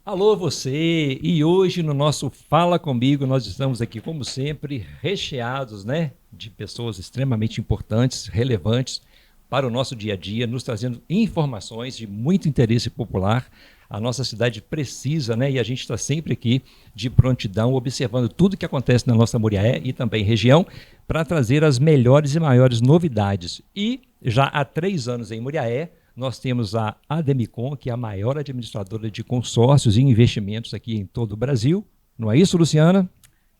Alô você! E hoje no nosso Fala Comigo nós estamos aqui, como sempre, recheados, né, de pessoas extremamente importantes, relevantes para o nosso dia a dia, nos trazendo informações de muito interesse popular. A nossa cidade precisa, né, e a gente está sempre aqui de prontidão, observando tudo que acontece na nossa Muriaé e também região, para trazer as melhores e maiores novidades. E já há 3 anos em Muriaé, nós temos a Ademicon, que é a maior administradora de consórcios e investimentos aqui em todo o Brasil. Não é isso, Luciana?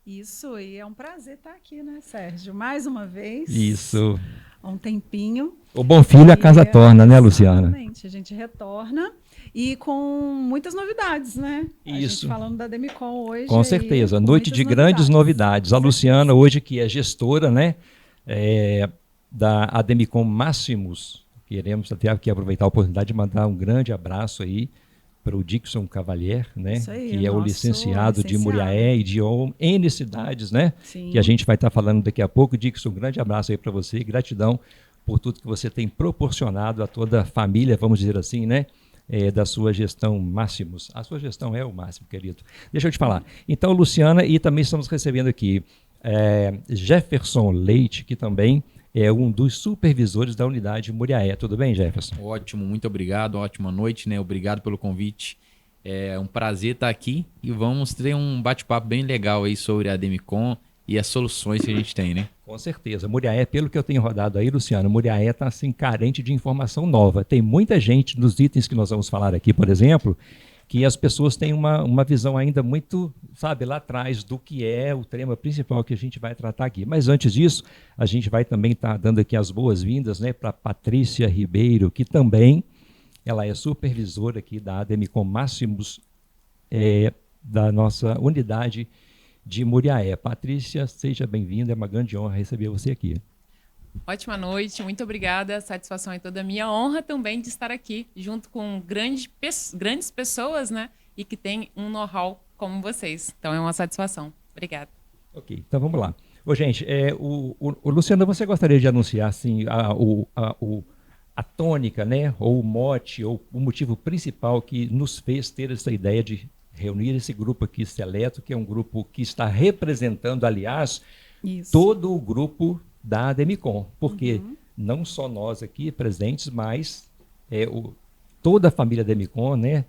Isso, e é um prazer estar aqui, né, Sérgio? Mais uma vez, Isso. há um tempinho. O bom filho a casa torna, né, Luciana? Exatamente, a gente retorna e com muitas novidades, né? A gente Isso. falando da Demicon hoje. Com certeza. Com Noite de grandes novidades. A Luciana, hoje, que é gestora, né, da Ademicon Máximos, queremos até aqui aproveitar a oportunidade de mandar um grande abraço aí para o Dixon Cavalier, né, aí, que é o licenciado de Muriaé e de N cidades, né, Sim. que a gente vai estar falando daqui a pouco. Dixon, um grande abraço aí para você, gratidão por tudo que você tem proporcionado a toda a família, vamos dizer assim, né, da sua gestão Máximos. A sua gestão é o máximo, querido. Deixa eu te falar. Então, Luciana, e também estamos recebendo aqui Jefferson Leite, que também é um dos supervisores da unidade Muriaé. Tudo bem, Jefferson? Ótimo, muito obrigado. Ótima noite, né? Obrigado pelo convite. É um prazer estar aqui e vamos ter um bate-papo bem legal aí sobre a Ademicon e as soluções que a gente tem, né? Com certeza. Muriaé, pelo que eu tenho rodado aí, Luciano, Muriaé está assim carente de informação nova. Tem muita gente nos itens que nós vamos falar aqui, por exemplo, que as pessoas têm uma visão ainda muito, sabe, lá atrás do que é o tema principal que a gente vai tratar aqui. Mas antes disso, a gente vai também estar dando aqui as boas-vindas, né, para Patrícia Ribeiro, que também ela é supervisora aqui da Ademicon Máximos, da nossa unidade de Muriaé. Patrícia, seja bem-vinda, é uma grande honra receber você aqui. Ótima noite, muito obrigada, a satisfação é toda minha, honra também de estar aqui junto com grandes pessoas, né, e que tem um know-how como vocês, então é uma satisfação. Obrigada. Ok, então vamos lá. Ô, gente, o Luciano, você gostaria de anunciar assim, a tônica, né, ou o mote, ou o motivo principal que nos fez ter essa ideia de reunir esse grupo aqui seleto, que é um grupo que está representando, aliás, todo o grupo da Ademicon, porque não só nós aqui presentes, mas toda a família Ademicon, né,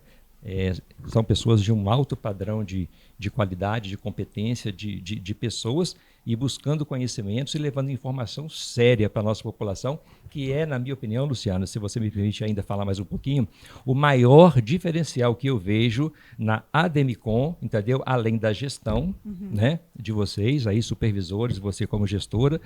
são pessoas de um alto padrão de qualidade, de competência, de pessoas, e buscando conhecimentos e levando informação séria para a nossa população, que é, na minha opinião, Luciano, se você me permite ainda falar mais um pouquinho, o maior diferencial que eu vejo na Ademicon, entendeu? Além da gestão, né, de vocês, aí, supervisores, você como gestora,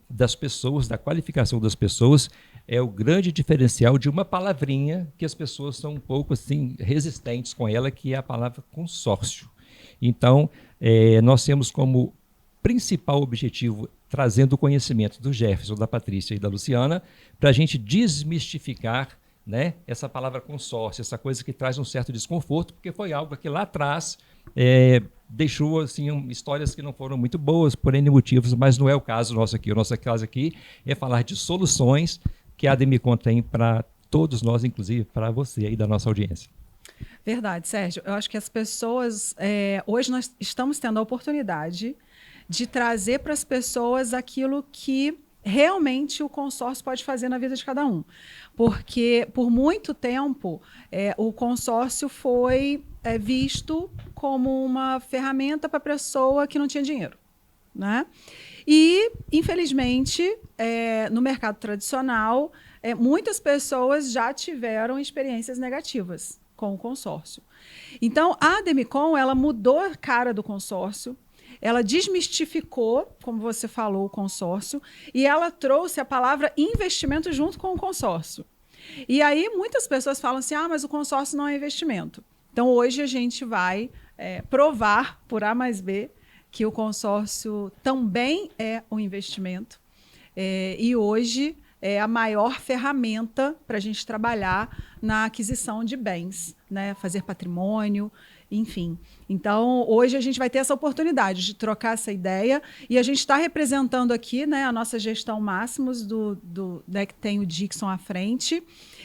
das pessoas, da qualificação das pessoas, é o grande diferencial de uma palavrinha que as pessoas são um pouco assim resistentes com ela, que é a palavra consórcio. Então, nós temos como principal objetivo, trazendo o conhecimento do Jefferson, da Patrícia e da Luciana, para a gente desmistificar, né, essa palavra consórcio, essa coisa que traz um certo desconforto, porque foi algo que lá atrás deixou assim, histórias que não foram muito boas por N motivos, mas não é o caso nosso aqui. O nosso caso aqui é falar de soluções que a Ademicon tem para todos nós, inclusive para você aí da nossa audiência. Verdade, Sérgio. Eu acho que as pessoas... hoje nós estamos tendo a oportunidade de trazer para as pessoas aquilo que realmente o consórcio pode fazer na vida de cada um. Porque, por muito tempo, o consórcio foi visto como uma ferramenta para a pessoa que não tinha dinheiro, né? E, infelizmente, no mercado tradicional, muitas pessoas já tiveram experiências negativas com o consórcio. Então, a Ademicon, ela mudou a cara do consórcio, ela desmistificou, como você falou, o consórcio, e ela trouxe a palavra investimento junto com o consórcio. E aí muitas pessoas falam assim, mas o consórcio não é investimento. Então, hoje a gente vai provar, por A mais B, que o consórcio também é um investimento. E hoje é a maior ferramenta para a gente trabalhar na aquisição de bens, né? Fazer patrimônio, enfim. Então, hoje a gente vai ter essa oportunidade de trocar essa ideia e a gente está representando aqui, né, a nossa gestão Máximos, né, que tem o Dixon à frente,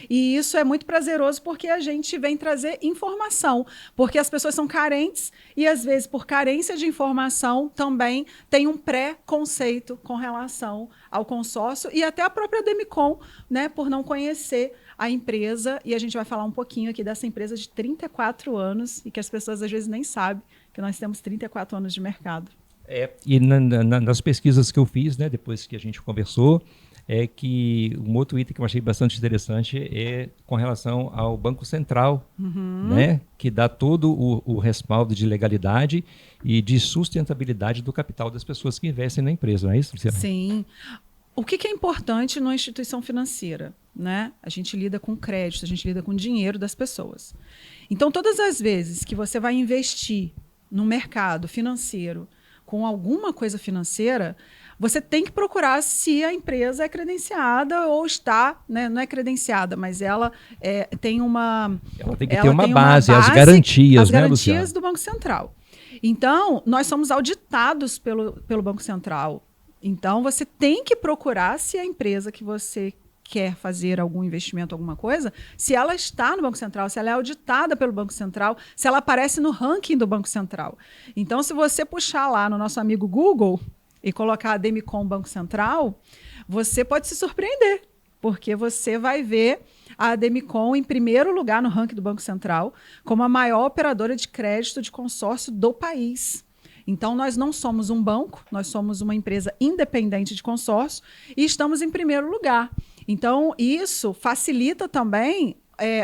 E isso é muito prazeroso porque a gente vem trazer informação, porque as pessoas são carentes e, às vezes, por carência de informação, também tem um pré-conceito com relação ao consórcio e até a própria Demicon, né, por não conhecer a empresa. E a gente vai falar um pouquinho aqui dessa empresa de 34 anos e que as pessoas, às vezes, nem sabem que nós temos 34 anos de mercado. E nas pesquisas que eu fiz, né, depois que a gente conversou, é que um outro item que eu achei bastante interessante é com relação ao Banco Central, né, que dá todo o respaldo de legalidade e de sustentabilidade do capital das pessoas que investem na empresa, não é isso, Luciana? Sim. O que é importante numa instituição financeira? Né? A gente lida com crédito, a gente lida com dinheiro das pessoas. Então, todas as vezes que você vai investir no mercado financeiro com alguma coisa financeira, você tem que procurar se a empresa é credenciada ou está, né? Não é credenciada, mas ela tem uma... Ela tem que ter uma base, as garantias, né, Luciana? As garantias do Banco Central. Então, nós somos auditados pelo Banco Central. Então, você tem que procurar se a empresa que você quer fazer algum investimento, alguma coisa, se ela está no Banco Central, se ela é auditada pelo Banco Central, se ela aparece no ranking do Banco Central. Então, se você puxar lá no nosso amigo Google e colocar a Demicon Banco Central, você pode se surpreender, porque você vai ver a Demicon em primeiro lugar no ranking do Banco Central como a maior operadora de crédito de consórcio do país. Então, nós não somos um banco, nós somos uma empresa independente de consórcio e estamos em primeiro lugar. Então, isso facilita também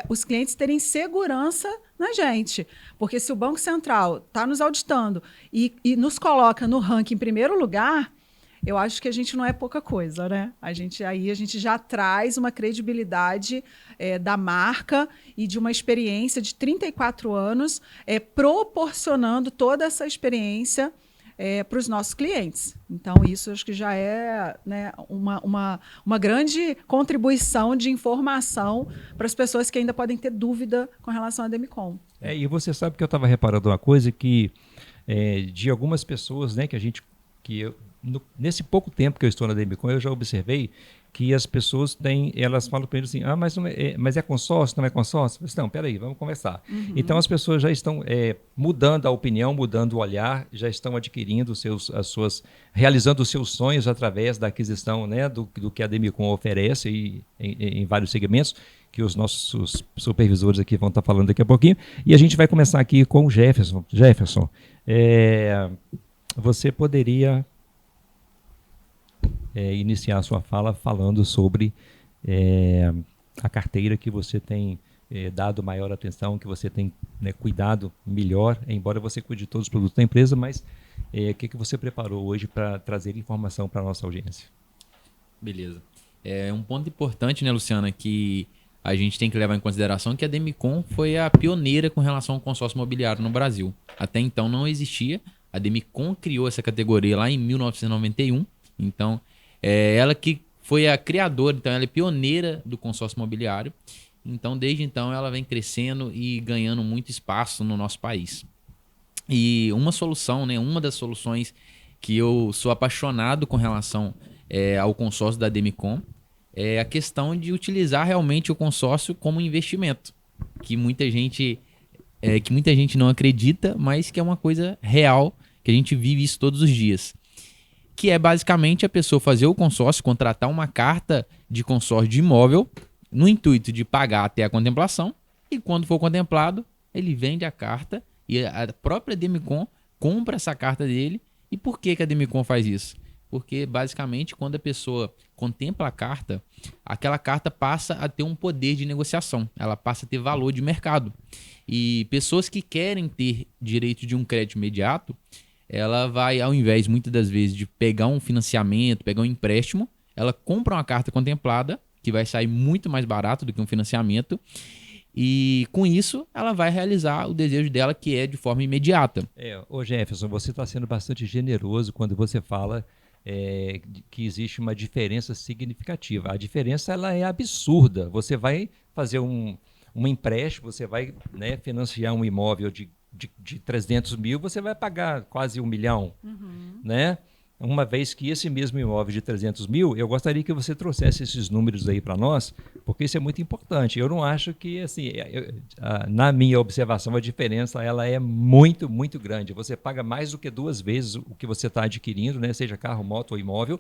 os clientes terem segurança na gente. Porque se o Banco Central está nos auditando e nos coloca no ranking em primeiro lugar, eu acho que a gente não é pouca coisa, né? A gente já traz uma credibilidade da marca e de uma experiência de 34 anos, proporcionando toda essa experiência para os nossos clientes. Então, isso acho que já é, né, uma grande contribuição de informação para as pessoas que ainda podem ter dúvida com relação à Demicon. E você sabe que eu estava reparando uma coisa que de algumas pessoas, né, nesse pouco tempo que eu estou na Demicon, eu já observei que as pessoas elas falam para eles assim, mas é consórcio, não é consórcio? Eu disse, não, peraí, vamos conversar. Então as pessoas já estão mudando a opinião, mudando o olhar, já estão adquirindo realizando os seus sonhos através da aquisição, né, do que a Demicon oferece em vários segmentos, que os nossos supervisores aqui vão estar falando daqui a pouquinho. E a gente vai começar aqui com o Jefferson. Jefferson, você poderia iniciar a sua fala falando sobre a carteira que você tem dado maior atenção, que você tem, né, cuidado melhor, embora você cuide de todos os produtos da empresa, mas o que você preparou hoje para trazer informação para a nossa audiência? Beleza. Um ponto importante, né, Luciana, que a gente tem que levar em consideração que a Demicon foi a pioneira com relação ao consórcio imobiliário no Brasil. Até então não existia. A Demicon criou essa categoria lá em 1991. Então, ela que foi a criadora, então ela é pioneira do consórcio imobiliário. Então, desde então, ela vem crescendo e ganhando muito espaço no nosso país. E uma solução, né, uma das soluções que eu sou apaixonado com relação ao consórcio da Demicon é a questão de utilizar realmente o consórcio como investimento, que muita gente não acredita, mas que é uma coisa real, que a gente vive isso todos os dias. Que é basicamente a pessoa fazer o consórcio, contratar uma carta de consórcio de imóvel, no intuito de pagar até a contemplação, e quando for contemplado, ele vende a carta e a própria Demicon compra essa carta dele. E por que a Demicon faz isso? Porque, basicamente, quando a pessoa contempla a carta, aquela carta passa a ter um poder de negociação, ela passa a ter valor de mercado. E pessoas que querem ter direito de um crédito imediato, ela vai, ao invés, muitas das vezes, de pegar um financiamento, pegar um empréstimo, ela compra uma carta contemplada, que vai sair muito mais barato do que um financiamento, e com isso ela vai realizar o desejo dela, que é de forma imediata. Ô Jefferson, você está sendo bastante generoso quando você fala que existe uma diferença significativa. A diferença ela é absurda. Você vai fazer um empréstimo, você vai, né, financiar um imóvel de 300 mil, você vai pagar quase 1 milhão, né? uma vez que esse mesmo imóvel de 300 mil, eu gostaria que você trouxesse esses números aí para nós, porque isso é muito importante. Eu não acho que, assim, na minha observação, a diferença ela é muito, muito grande. Você paga mais do que 2 vezes o que você está adquirindo, né? Seja carro, moto ou imóvel.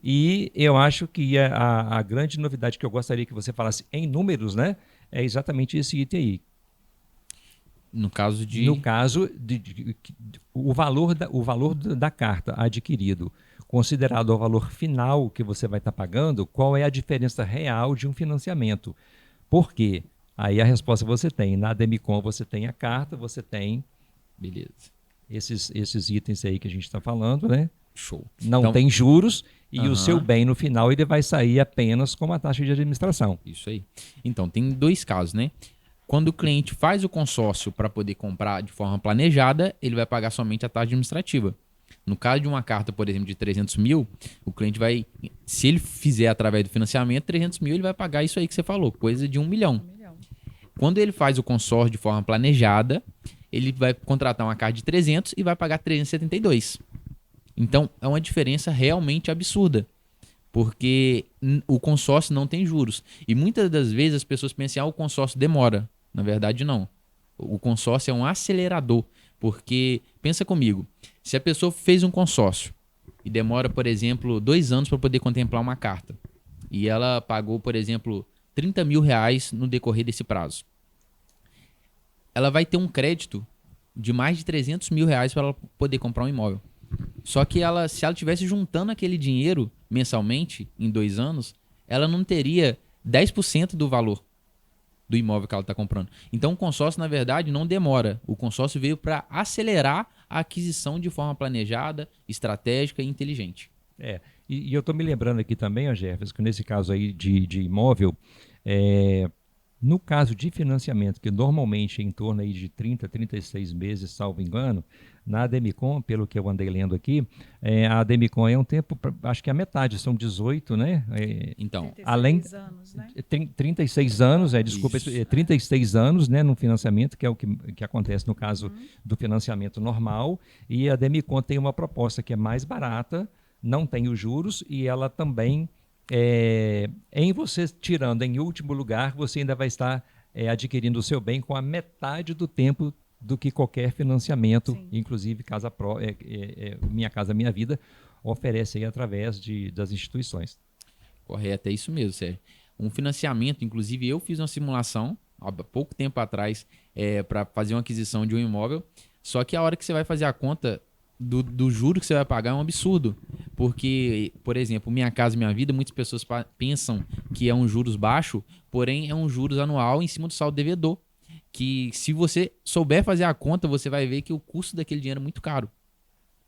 E eu acho que a grande novidade que eu gostaria que você falasse em números, né? É exatamente esse item aí. No caso de... No caso, o valor da carta adquirido, considerado o valor final que você vai estar pagando, qual é a diferença real de um financiamento? Por quê? Aí a resposta você tem. Na Demicon você tem a carta, você tem Beleza. esses itens aí que a gente está falando, né? Show. Não Então, tem juros e o Aham. seu bem no final ele vai sair apenas com a taxa de administração. Isso aí. Então, tem 2 casos, né? Quando o cliente faz o consórcio para poder comprar de forma planejada, ele vai pagar somente a taxa administrativa. No caso de uma carta, por exemplo, de 300 mil, o cliente vai, se ele fizer através do financiamento, 300 mil, ele vai pagar isso aí que você falou, coisa de 1 milhão. Quando ele faz o consórcio de forma planejada, ele vai contratar uma carta de 300 e vai pagar 372. Então, é uma diferença realmente absurda, porque o consórcio não tem juros. E muitas das vezes as pessoas pensam, o consórcio demora. Na verdade, não. O consórcio é um acelerador, porque, pensa comigo, se a pessoa fez um consórcio e demora, por exemplo, 2 anos para poder contemplar uma carta, e ela pagou, por exemplo, 30 mil reais no decorrer desse prazo, ela vai ter um crédito de mais de 300 mil reais para ela poder comprar um imóvel. Só que se ela estivesse juntando aquele dinheiro mensalmente, em 2 anos, ela não teria 10% do valor do imóvel que ela está comprando. Então, o consórcio, na verdade, não demora. O consórcio veio para acelerar a aquisição de forma planejada, estratégica e inteligente. E eu estou me lembrando aqui também, ó, Jefferson, que nesse caso aí de imóvel, no caso de financiamento, que normalmente é em torno aí de 30, 36 meses, salvo engano, na Demicon, pelo que eu andei lendo aqui, a Demicon é um tempo, acho que a metade, são 18, né? Então, 36 além anos, né? 36 anos, desculpa, Isso. 36 anos, né, no financiamento, que é o que acontece no caso do financiamento normal, e a Demicon tem uma proposta que é mais barata, não tem os juros, e ela também, em você tirando em último lugar, você ainda vai estar adquirindo o seu bem com a metade do tempo do que qualquer financiamento, Sim. inclusive Minha Casa Minha Vida, oferece aí através das instituições. correto, é isso mesmo, Sérgio. Um financiamento, inclusive eu fiz uma simulação há pouco tempo atrás para fazer uma aquisição de um imóvel, só que a hora que você vai fazer a conta do juro que você vai pagar é um absurdo. Porque, por exemplo, Minha Casa Minha Vida, muitas pessoas pensam que é um juros baixo, porém é um juros anual em cima do saldo devedor. Que se você souber fazer a conta, você vai ver que o custo daquele dinheiro é muito caro.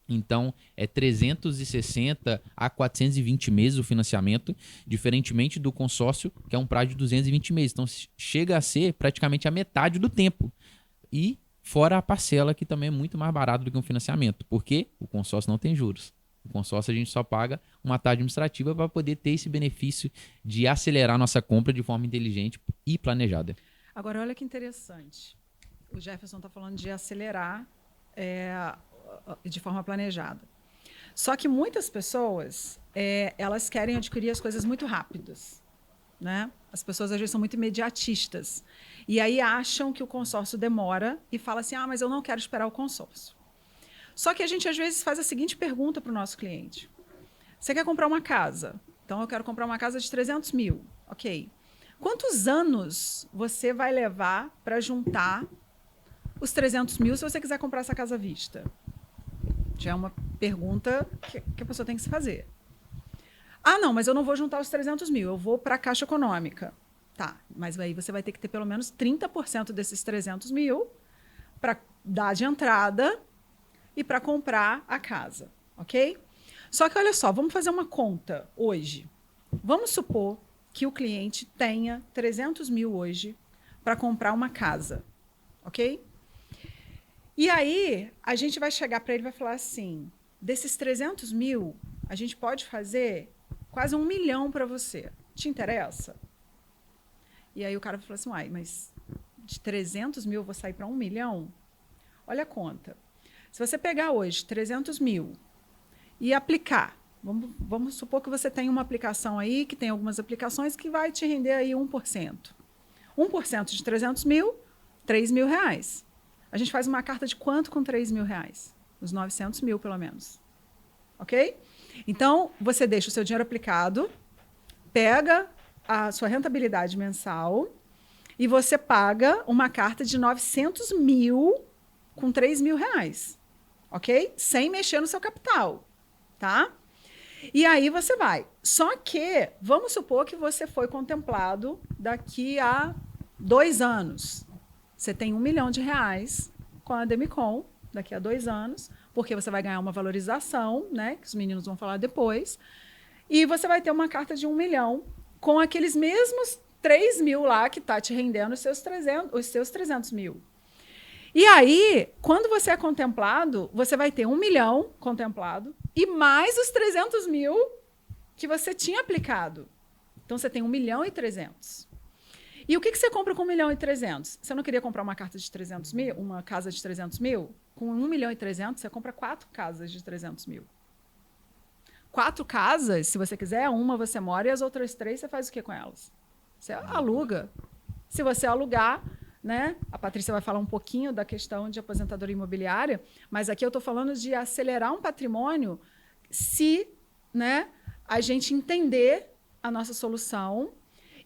Então, é 360 a 420 meses o financiamento, diferentemente do consórcio, que é um prazo de 220 meses. Então, chega a ser praticamente a metade do tempo. E fora a parcela, que também é muito mais barato do que um financiamento, porque o consórcio não tem juros. O consórcio a gente só paga uma taxa administrativa para poder ter esse benefício de acelerar nossa compra de forma inteligente e planejada. Agora, olha que interessante. O Jefferson está falando de acelerar de forma planejada. Só que muitas pessoas, elas querem adquirir as coisas muito rápidas, né? As pessoas, às vezes, são muito imediatistas. E aí acham que o consórcio demora e fala assim, mas eu não quero esperar o consórcio. Só que a gente, às vezes, faz a seguinte pergunta para o nosso cliente. Você quer comprar uma casa? Então, eu quero comprar uma casa de 300 mil. Ok. Quantos anos você vai levar para juntar os 300 mil se você quiser comprar essa casa à vista? Já é uma pergunta que a pessoa tem que se fazer. Não, mas eu não vou juntar os 300 mil, eu vou para a Caixa Econômica. Tá, mas aí você vai ter que ter pelo menos 30% desses 300 mil para dar de entrada e para comprar a casa, ok? Só que olha só, vamos fazer uma conta hoje. Vamos supor que o cliente tenha 300 mil hoje para comprar uma casa, ok? E aí, a gente vai chegar para ele e vai falar assim, desses 300 mil, a gente pode fazer quase 1 milhão para você. Te interessa? E aí o cara falou assim, mas de 300 mil eu vou sair para 1 milhão? Olha a conta. Se você pegar hoje 300 mil e aplicar. Vamos supor que você tem uma aplicação aí, que tem algumas aplicações que vai te render aí 1%. 1% de 300 mil, 3 mil reais. A gente faz uma carta de quanto com 3 mil reais? Os 900 mil, pelo menos. Ok? Então, você deixa o seu dinheiro aplicado, pega a sua rentabilidade mensal e você paga uma carta de 900 mil com 3 mil reais. Ok? Sem mexer no seu capital. Tá? E aí você vai. Só que, vamos supor que você foi contemplado daqui a 2 anos. Você tem R$1 milhão com a Demicon daqui a 2 anos, porque você vai ganhar uma valorização, né, que os meninos vão falar depois, e você vai ter uma carta de 1 milhão com aqueles mesmos 3 mil lá que está te rendendo os seus 300 mil. E aí, quando você é contemplado, você vai ter 1 milhão contemplado e mais os 300 mil que você tinha aplicado. Então, você tem 1 milhão e 300. E o que você compra com 1 milhão e 300? Você não queria comprar uma carta de 300 mil, uma casa de 300 mil? Com 1 milhão e 300, você compra 4 casas de 300 mil. 4 casas, se você quiser, uma você mora e as outras 3 você faz o que com elas? Você aluga. Se você alugar, né? A Patrícia vai falar um pouquinho da questão de aposentadoria imobiliária, mas aqui eu estou falando de acelerar um patrimônio se, né, a gente entender a nossa solução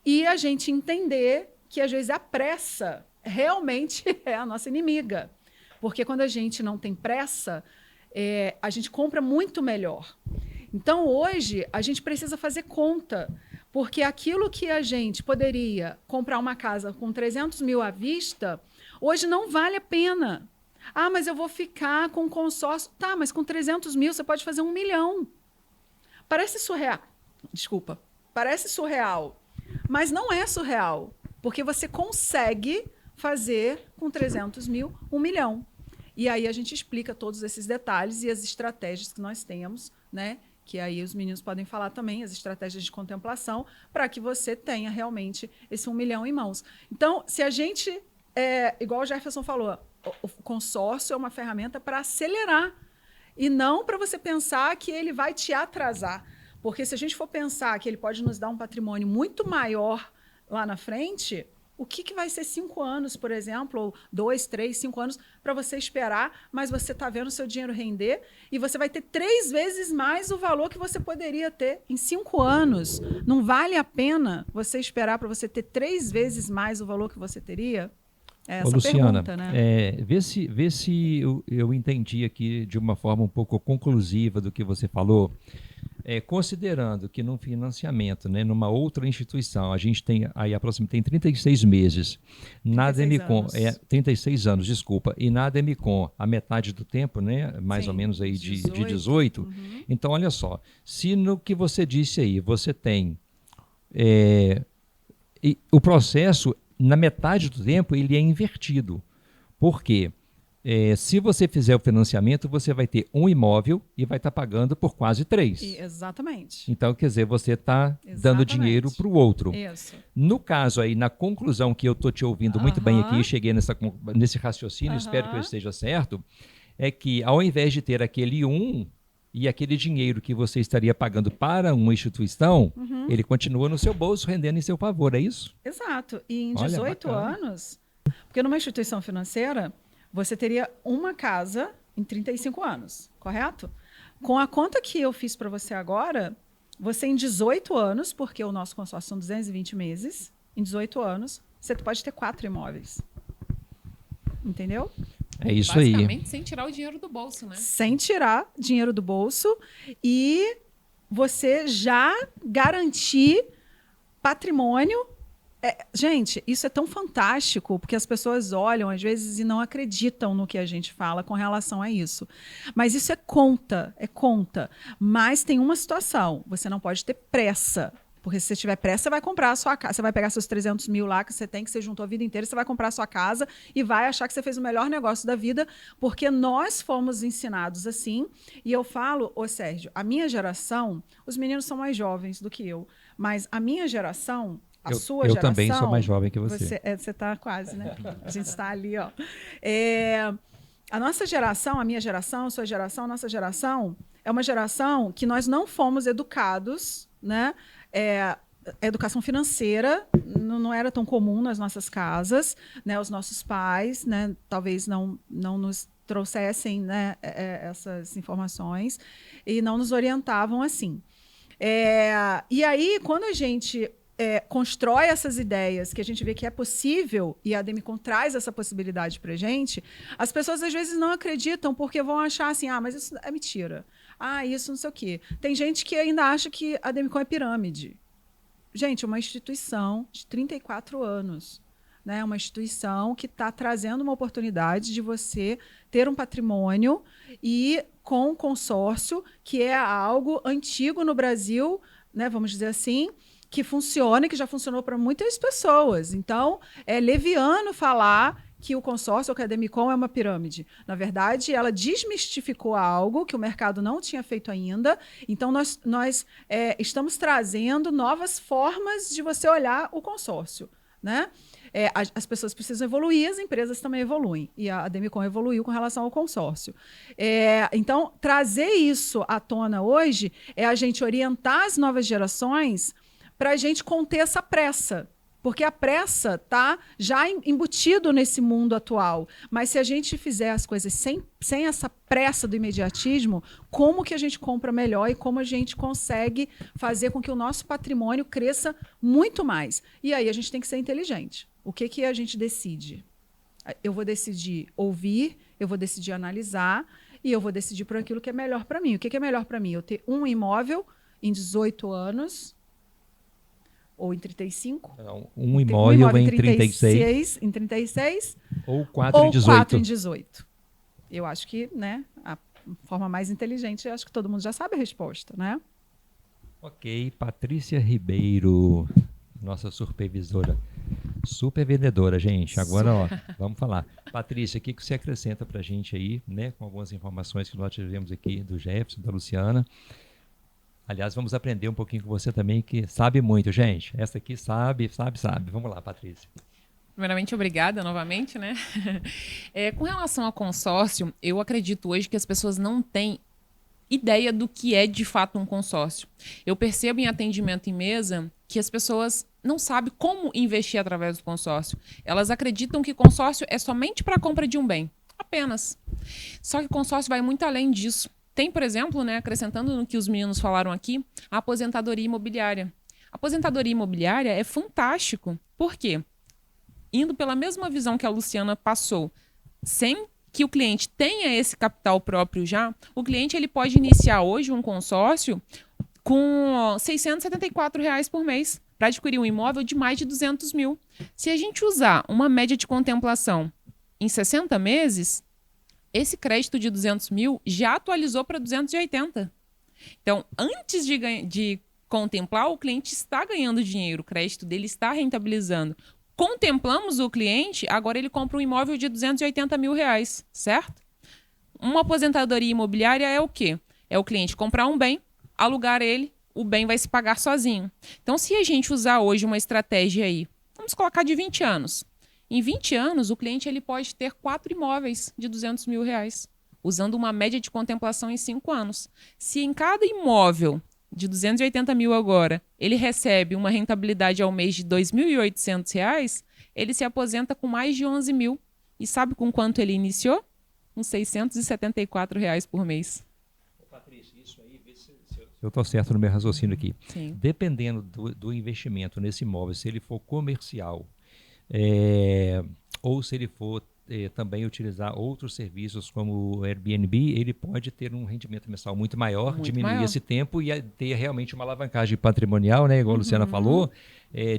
e a gente entender que, às vezes, a pressa realmente é a nossa inimiga. Porque quando a gente não tem pressa, a gente compra muito melhor. Então, hoje, a gente precisa fazer conta. Porque aquilo que a gente poderia comprar uma casa com 300 mil à vista, hoje não vale a pena. Ah, mas eu vou ficar com consórcio. Tá, mas com 300 mil você pode fazer 1 milhão. Parece surreal. Desculpa. Parece surreal. Mas não é surreal. Porque você consegue fazer com 300 mil 1 milhão. E aí a gente explica todos esses detalhes e as estratégias que nós temos, né? Que aí os meninos podem falar também, as estratégias de contemplação, para que você tenha realmente esse 1 milhão em mãos. Então, se a gente, igual o Jefferson falou, o consórcio é uma ferramenta para acelerar e não para você pensar que ele vai te atrasar. Porque se a gente for pensar que ele pode nos dar um patrimônio muito maior lá na frente, o que vai ser 5 anos, por exemplo, ou 2, 3, 5 anos para você esperar, mas você está vendo o seu dinheiro render e você vai ter 3 vezes mais o valor que você poderia ter em 5 anos. Não vale a pena você esperar para você ter 3 vezes mais o valor que você teria? É essa Luciana, pergunta, né? vê se eu entendi aqui de uma forma um pouco conclusiva do que você falou. Considerando que num financiamento, né, numa outra instituição, a gente tem aí aproximadamente 36 meses. Na 36 Demicon, anos. 36 anos, desculpa. E na Demicon, a metade do tempo, né, mais Sim, ou menos aí de 18. 18. Uhum. Então, olha só, se no que você disse aí, você tem o processo, na metade do tempo, ele é invertido. Por quê? Se você fizer o financiamento, você vai ter um imóvel e vai estar pagando por quase 3. Exatamente. Então, quer dizer, você está dando Exatamente. dinheiro para o outro. Isso. No caso aí, na conclusão que eu estou te ouvindo muito bem aqui, cheguei nesse raciocínio, espero que eu esteja certo, é que ao invés de ter aquele e aquele dinheiro que você estaria pagando para uma instituição, ele continua no seu bolso, rendendo em seu favor, é isso? Exato. E em Olha, 18 bacana. anos, porque numa instituição financeira, você teria uma casa em 35 anos, correto? Com a conta que eu fiz para você agora, você em 18 anos, porque o nosso consórcio são 220 meses, em 18 anos, você pode ter 4 imóveis. Entendeu? É isso aí. Basicamente, sem tirar o dinheiro do bolso, né? Sem tirar dinheiro do bolso e você já garantir patrimônio. Gente, isso é tão fantástico, porque as pessoas olham, às vezes, e não acreditam no que a gente fala com relação a isso. Mas isso é conta. Mas tem uma situação, você não pode ter pressa. Porque se você tiver pressa, você vai comprar a sua casa. Você vai pegar seus 300 mil lá que você tem, que você juntou a vida inteira, você vai comprar a sua casa e vai achar que você fez o melhor negócio da vida, porque nós fomos ensinados assim. E eu falo, Sérgio, a minha geração, os meninos são mais jovens do que eu, mas a minha geração, sua eu geração... também sou mais jovem que você. Você está quase, né? A gente está ali, ó. A nossa geração, a minha geração, a sua geração, a nossa geração, é uma geração que nós não fomos educados, né? A educação financeira não era tão comum nas nossas casas, né? Os nossos pais, né? Talvez não nos trouxessem, né, essas informações e não nos orientavam assim. E aí, quando a gente constrói essas ideias, que a gente vê que é possível, e a Demicon traz essa possibilidade para a gente, as pessoas às vezes não acreditam porque vão achar assim, mas isso é mentira. Isso não sei o quê. Tem gente que ainda acha que a Demicon é pirâmide. Gente, é uma instituição de 34 anos. Né? Uma instituição que está trazendo uma oportunidade de você ter um patrimônio e com um consórcio, que é algo antigo no Brasil, né? Vamos dizer assim, que funciona e que já funcionou para muitas pessoas. Então, é leviano falar que o consórcio ou que a Demicon é uma pirâmide. Na verdade, ela desmistificou algo que o mercado não tinha feito ainda. Então, nós estamos trazendo novas formas de você olhar o consórcio. Né? As pessoas precisam evoluir, as empresas também evoluem. E a Demicon evoluiu com relação ao consórcio. Então, trazer isso à tona hoje é a gente orientar as novas gerações para a gente conter essa pressa. Porque a pressa está já embutido nesse mundo atual. Mas se a gente fizer as coisas sem essa pressa do imediatismo, como que a gente compra melhor e como a gente consegue fazer com que o nosso patrimônio cresça muito mais? E aí a gente tem que ser inteligente. O que a gente decide? Eu vou decidir ouvir, eu vou decidir analisar e eu vou decidir por aquilo que é melhor para mim. O que é melhor para mim? Eu ter um imóvel em 18 anos... ou em 35. Não, um imóvel em 36. Em 36. Ou 4 em 18. 4 em 18. Eu acho que, né, a forma mais inteligente, eu acho que todo mundo já sabe a resposta, né? Ok, Patrícia Ribeiro, nossa supervisora. Super vendedora, gente. Agora, ó, vamos falar. Patrícia, o que você acrescenta para a gente aí, né, com algumas informações que nós tivemos aqui do Jefferson, da Luciana. Aliás, vamos aprender um pouquinho com você também, que sabe muito, gente. Essa aqui sabe. Vamos lá, Patrícia. Primeiramente, obrigada novamente, né? Com relação ao consórcio, eu acredito hoje que as pessoas não têm ideia do que é de fato um consórcio. Eu percebo em atendimento em mesa que as pessoas não sabem como investir através do consórcio. Elas acreditam que consórcio é somente para a compra de um bem. Apenas. Só que o consórcio vai muito além disso. Tem, por exemplo, né, acrescentando no que os meninos falaram aqui, a aposentadoria imobiliária. A aposentadoria imobiliária é fantástico. Por quê? Indo pela mesma visão que a Luciana passou, sem que o cliente tenha esse capital próprio já, o cliente ele pode iniciar hoje um consórcio com R$ 674 por mês para adquirir um imóvel de mais de 200 mil. Se a gente usar uma média de contemplação em 60 meses, esse crédito de 200 mil já atualizou para 280. Então, antes de contemplar, o cliente está ganhando dinheiro, o crédito dele está rentabilizando. Contemplamos o cliente, agora ele compra um imóvel de 280 mil reais, certo? Uma aposentadoria imobiliária é o quê? É o cliente comprar um bem, alugar ele, o bem vai se pagar sozinho. Então, se a gente usar hoje uma estratégia aí, vamos colocar de 20 anos. Em 20 anos, o cliente ele pode ter 4 imóveis de 200 mil reais, usando uma média de contemplação em 5 anos. Se em cada imóvel de 280 mil agora, ele recebe uma rentabilidade ao mês de R$ 2.800, ele se aposenta com mais de 11 mil. E sabe com quanto ele iniciou? Com R$ 674 por mês. Patrícia, isso aí, vê se eu estou certo no meu raciocínio aqui. Sim. Dependendo do investimento nesse imóvel, se ele for comercial, ou se ele for também utilizar outros serviços como o Airbnb, ele pode ter um rendimento mensal muito maior, diminuir esse tempo e ter realmente uma alavancagem patrimonial, né, igual a Luciana falou,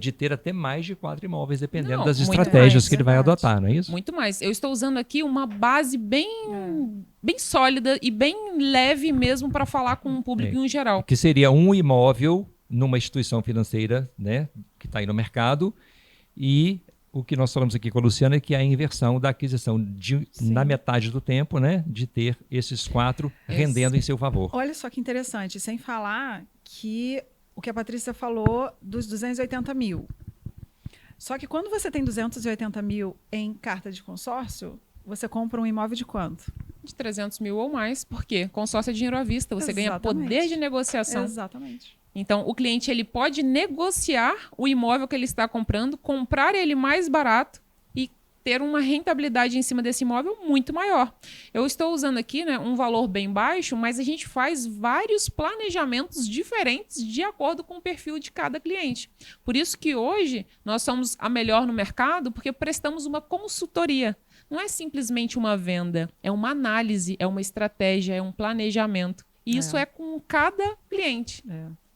de ter até mais de 4 imóveis, dependendo das estratégias que ele vai adotar, não é isso? Muito mais. Eu estou usando aqui uma base bem sólida e bem leve mesmo para falar com o público em geral. Que seria um imóvel numa instituição financeira, né, que está aí no mercado, e o que nós falamos aqui com a Luciana é que a inversão da aquisição na metade do tempo, né, de ter esses 4 rendendo em seu favor. Olha só que interessante, sem falar que o que a Patrícia falou dos 280 mil. Só que quando você tem 280 mil em carta de consórcio, você compra um imóvel de quanto? de 300 mil ou mais. Por quê? Consórcio é dinheiro à vista. Você ganha Exatamente. poder de negociação. Exatamente. Então, o cliente ele pode negociar o imóvel que ele está comprando, comprar ele mais barato e ter uma rentabilidade em cima desse imóvel muito maior. Eu estou usando aqui, né, um valor bem baixo, mas a gente faz vários planejamentos diferentes de acordo com o perfil de cada cliente. Por isso que hoje nós somos a melhor no mercado, porque prestamos uma consultoria. Não é simplesmente uma venda, é uma análise, é uma estratégia, é um planejamento. E isso é com cada cliente.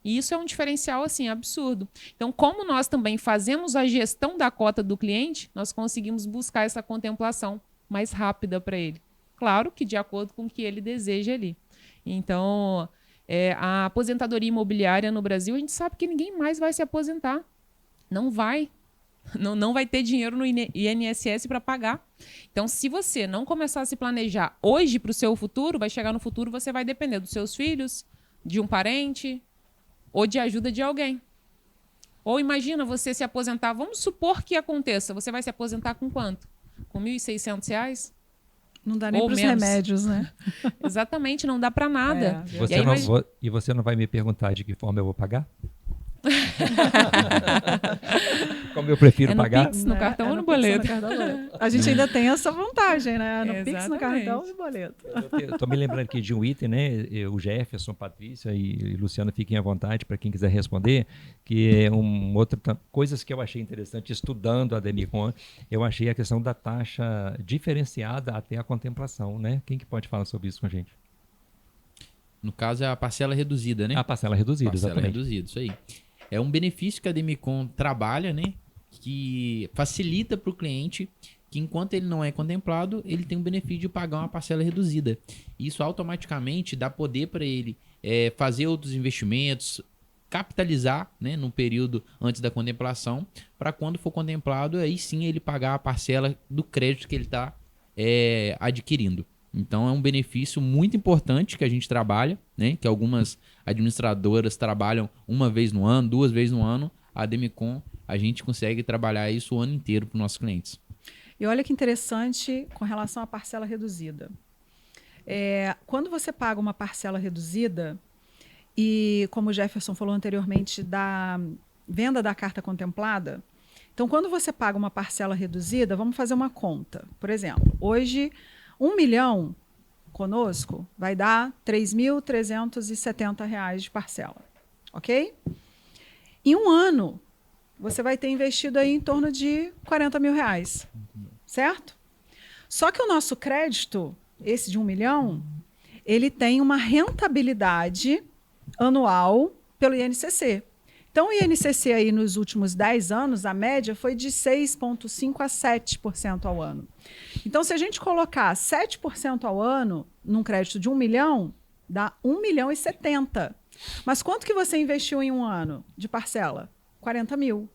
E isso é um diferencial, assim, absurdo. Então, como nós também fazemos a gestão da cota do cliente, nós conseguimos buscar essa contemplação mais rápida para ele. Claro que de acordo com o que ele deseja ali. Então, a aposentadoria imobiliária no Brasil, a gente sabe que ninguém mais vai se aposentar. Não vai. Não vai ter dinheiro no INSS para pagar. Então, se você não começar a se planejar hoje para o seu futuro, vai chegar no futuro, você vai depender dos seus filhos, de um parente ou de ajuda de alguém. Ou imagina você se aposentar, vamos supor que aconteça, você vai se aposentar com quanto? Com R$ 1.600? Não dá nem para os remédios, né? Exatamente, não dá para nada. E você não vai me perguntar de que forma eu vou pagar? Como eu prefiro pagar? Pix, no cartão ou no boleto? A gente ainda tem essa vantagem, né? No Pix, no cartão e no boleto. Eu tô me lembrando aqui de um item, né? O Jefferson, Patrícia e Luciano, fiquem à vontade para quem quiser responder, que é coisas que eu achei interessante estudando a Demicon. Eu achei a questão da taxa diferenciada até a contemplação, né? Quem que pode falar sobre isso com a gente? No caso, é a parcela reduzida, né? A parcela reduzida, exatamente. Parcela reduzida, isso aí. É um benefício que a Demicon trabalha, né? Que facilita para o cliente que, enquanto ele não é contemplado, ele tem o benefício de pagar uma parcela reduzida. Isso automaticamente dá poder para ele fazer outros investimentos, capitalizar, né, no período antes da contemplação, para quando for contemplado, aí sim ele pagar a parcela do crédito que ele está adquirindo. Então é um benefício muito importante que a gente trabalha, né? Que algumas administradoras trabalham uma vez no ano, 2 vezes no ano. A Demicon, a gente consegue trabalhar isso o ano inteiro para os nossos clientes. E olha que interessante com relação à parcela reduzida. Quando você paga uma parcela reduzida, e como o Jefferson falou anteriormente, da venda da carta contemplada, então quando você paga uma parcela reduzida, vamos fazer uma conta. Por exemplo, hoje 1 milhão conosco vai dar R$ 3.370 de parcela, ok? Em um ano, você vai ter investido aí em torno de R$ 40 mil, certo? Só que o nosso crédito, esse de 1 milhão, ele tem uma rentabilidade anual pelo INCC. Então, o INCC aí nos últimos 10 anos, a média foi de 6,5% a 7% ao ano. Então, se a gente colocar 7% ao ano num crédito de 1 milhão, dá 1 milhão e 70. Mas quanto que você investiu em um ano de parcela? 40 mil.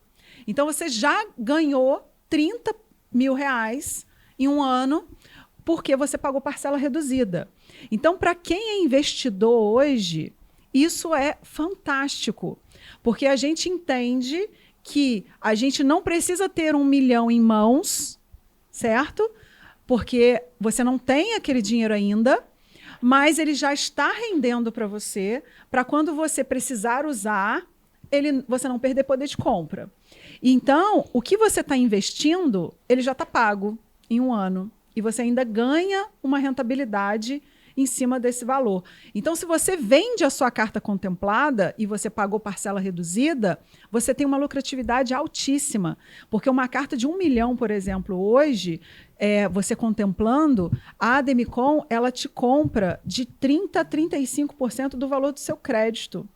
Então, você já ganhou 30 mil reais em um ano porque você pagou parcela reduzida. Então, para quem é investidor hoje, isso é fantástico. Porque a gente entende que a gente não precisa ter 1 milhão em mãos, certo? Porque você não tem aquele dinheiro ainda, mas ele já está rendendo para você, para quando você precisar usar, você não perder poder de compra. Então, o que você está investindo, ele já está pago em um ano. E você ainda ganha uma rentabilidade em cima desse valor. Então, se você vende a sua carta contemplada e você pagou parcela reduzida, você tem uma lucratividade altíssima. Porque uma carta de 1 milhão, por exemplo, hoje, você contemplando, a Demicon, ela te compra de 30% a 35% do valor do seu crédito.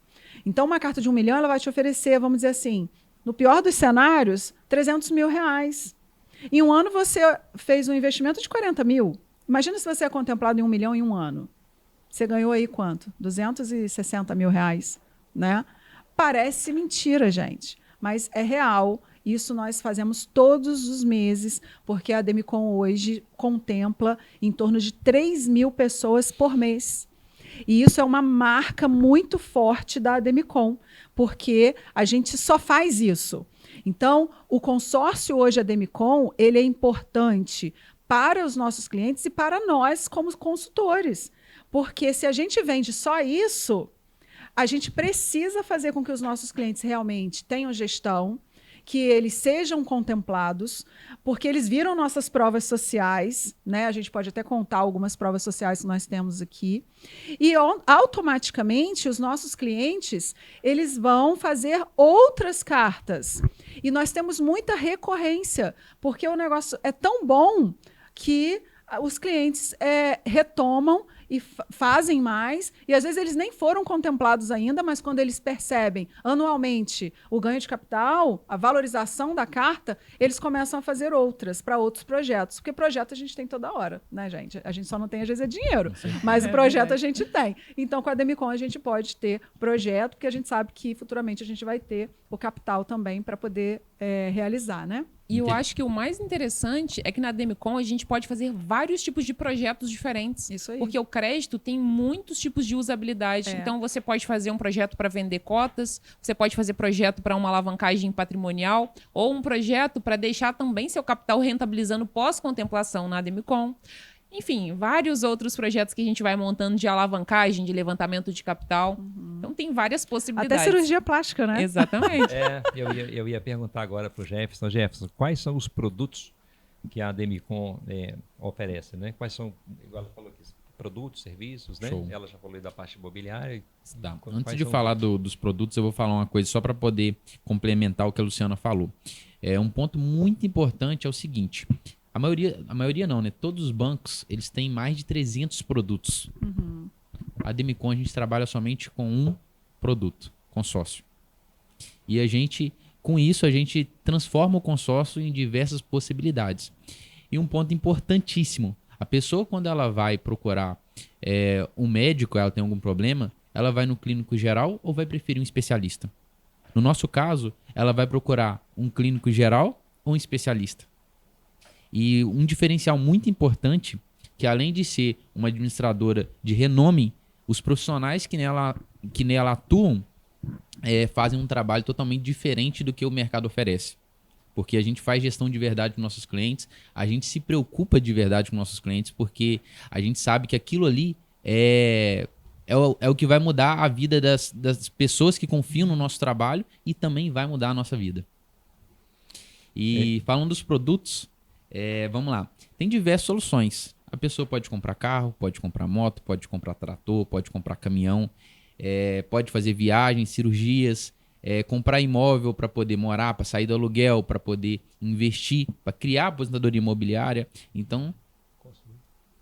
Então, uma carta de 1 milhão, ela vai te oferecer, vamos dizer assim, no pior dos cenários, 300 mil reais. Em um ano, você fez um investimento de 40 mil. Imagina se você é contemplado em 1 milhão em um ano. Você ganhou aí quanto? 260 mil reais, né? Parece mentira, gente, mas é real. Isso nós fazemos todos os meses, porque a Demicon hoje contempla em torno de 3 mil pessoas por mês. E isso é uma marca muito forte da Demicon, porque a gente só faz isso. Então, o consórcio hoje, a Demicon, ele é importante para os nossos clientes e para nós como consultores. Porque se a gente vende só isso, a gente precisa fazer com que os nossos clientes realmente tenham gestão, que eles sejam contemplados, porque eles viram nossas provas sociais, né? A gente pode até contar algumas provas sociais que nós temos aqui. E automaticamente os nossos clientes, eles vão fazer outras cartas. E nós temos muita recorrência, porque o negócio é tão bom que os clientes retomam e fazem mais, e às vezes eles nem foram contemplados ainda, mas quando eles percebem anualmente o ganho de capital, a valorização da carta, eles começam a fazer outras para outros projetos, porque projeto a gente tem toda hora, né, gente? A gente só não tem às vezes dinheiro, mas o projeto a gente tem. Então, com a Demicon a gente pode ter projeto, porque a gente sabe que futuramente a gente vai ter o capital também para poder realizar, né? E eu acho que o mais interessante é que na Demicon a gente pode fazer vários tipos de projetos diferentes. Isso aí. Porque o crédito tem muitos tipos de usabilidade. Então, você pode fazer um projeto para vender cotas, você pode fazer projeto para uma alavancagem patrimonial, ou um projeto para deixar também seu capital rentabilizando pós-contemplação na Demicon. Enfim, vários outros projetos que a gente vai montando de alavancagem, de levantamento de capital. Então, tem várias possibilidades. Até cirurgia plástica, né? Exatamente. Eu ia perguntar agora para o Jefferson. Jefferson, quais são os produtos que a Demicon oferece, né? Quais são, igual ela falou aqui, produtos, serviços, né? Show. Ela já falou da parte imobiliária. Antes de falar dos produtos, eu vou falar uma coisa só para poder complementar o que a Luciana falou. Um ponto muito importante é o seguinte: a maioria não, né? Todos os bancos, eles têm mais de 300 produtos. A Demicon, a gente trabalha somente com um produto, consórcio. E com isso, a gente transforma o consórcio em diversas possibilidades. E um ponto importantíssimo: a pessoa, quando ela vai procurar um médico, ela tem algum problema, ela vai no clínico geral ou vai preferir um especialista? No nosso caso, ela vai procurar um clínico geral ou um especialista. E um diferencial muito importante, que além de ser uma administradora de renome, os profissionais que nela atuam fazem um trabalho totalmente diferente do que o mercado oferece. Porque a gente faz gestão de verdade com nossos clientes, a gente se preocupa de verdade com nossos clientes, porque a gente sabe que aquilo ali é o que vai mudar a vida das pessoas que confiam no nosso trabalho e também vai mudar a nossa vida. E falando dos produtos, vamos lá. Tem diversas soluções. A pessoa pode comprar carro, pode comprar moto, pode comprar trator, pode comprar caminhão, pode fazer viagens, cirurgias, comprar imóvel para poder morar, para sair do aluguel, para poder investir, para criar aposentadoria imobiliária. Então,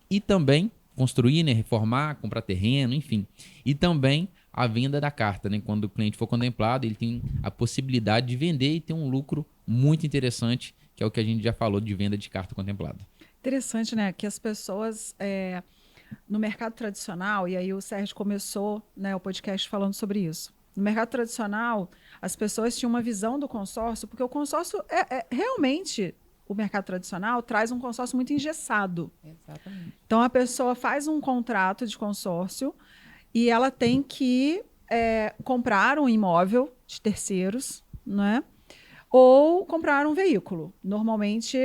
e também construir, né, reformar, comprar terreno, enfim. E também a venda da carta, né? Quando o cliente for contemplado, ele tem a possibilidade de vender e ter um lucro muito interessante, que é o que a gente já falou de venda de carta contemplada. Interessante, né? Que as pessoas no mercado tradicional, e aí o Sérgio começou, né, o podcast falando sobre isso. No mercado tradicional, as pessoas tinham uma visão do consórcio, porque o consórcio realmente, o mercado tradicional traz um consórcio muito engessado. Exatamente. Então, a pessoa faz um contrato de consórcio e ela tem que comprar um imóvel de terceiros, né? Ou comprar um veículo. Normalmente,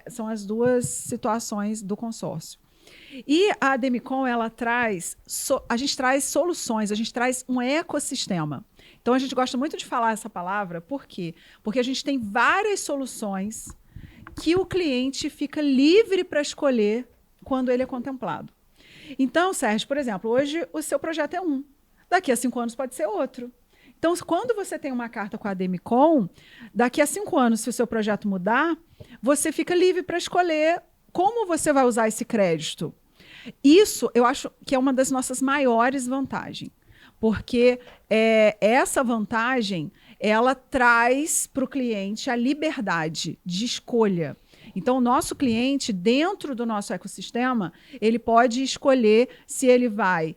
são as duas situações do consórcio. E a Demicon, ela a gente traz soluções, a gente traz um ecossistema. Então, a gente gosta muito de falar essa palavra, por quê? Porque a gente tem várias soluções que o cliente fica livre para escolher quando ele é contemplado. Então, Sérgio, por exemplo, hoje o seu projeto é um. Daqui a 5 anos pode ser outro. Então, quando você tem uma carta com a Demicon, daqui a 5 anos, se o seu projeto mudar, você fica livre para escolher como você vai usar esse crédito. Isso, eu acho que é uma das nossas maiores vantagens. Porque essa vantagem, ela traz para o cliente a liberdade de escolha. Então, o nosso cliente, dentro do nosso ecossistema, ele pode escolher se ele vai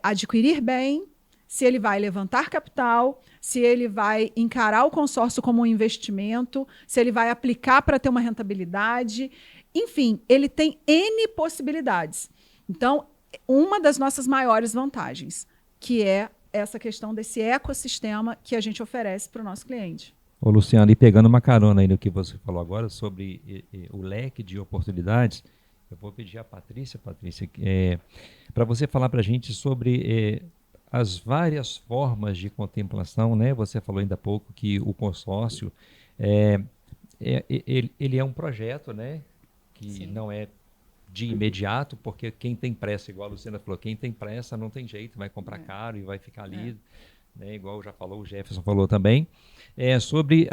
adquirir bem, se ele vai levantar capital, se ele vai encarar o consórcio como um investimento, se ele vai aplicar para ter uma rentabilidade. Enfim, ele tem N possibilidades. Então, uma das nossas maiores vantagens, que é essa questão desse ecossistema que a gente oferece para o nosso cliente. Ô, Luciano, e pegando uma carona aí no que você falou agora sobre o leque de oportunidades, Eu vou pedir a Patrícia, para você falar para a gente sobre as várias formas de contemplação, né? Você falou ainda há pouco que o consórcio ele é um projeto, né? Que Sim. não é de imediato, porque quem tem pressa, igual a Luciana falou, quem tem pressa não tem jeito, vai comprar caro e vai ficar ali, né? Igual já falou, o Jefferson falou também, sobre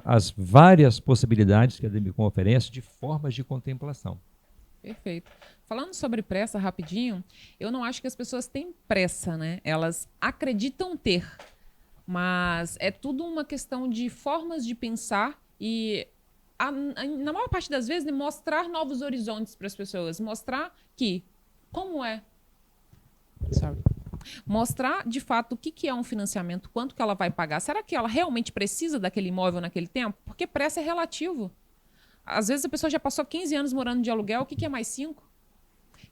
as várias possibilidades que a Demicon oferece de formas de contemplação. Perfeito. Falando sobre pressa rapidinho, eu não acho que as pessoas têm pressa, né? Elas acreditam ter, mas é tudo uma questão de formas de pensar e, na maior parte das vezes, mostrar novos horizontes para as pessoas. Mostrar que, como é... Sorry. Mostrar, de fato, o que é um financiamento, quanto que ela vai pagar. Será que ela realmente precisa daquele imóvel naquele tempo? Porque pressa é relativo. Às vezes a pessoa já passou 15 anos morando de aluguel, o que é mais 5?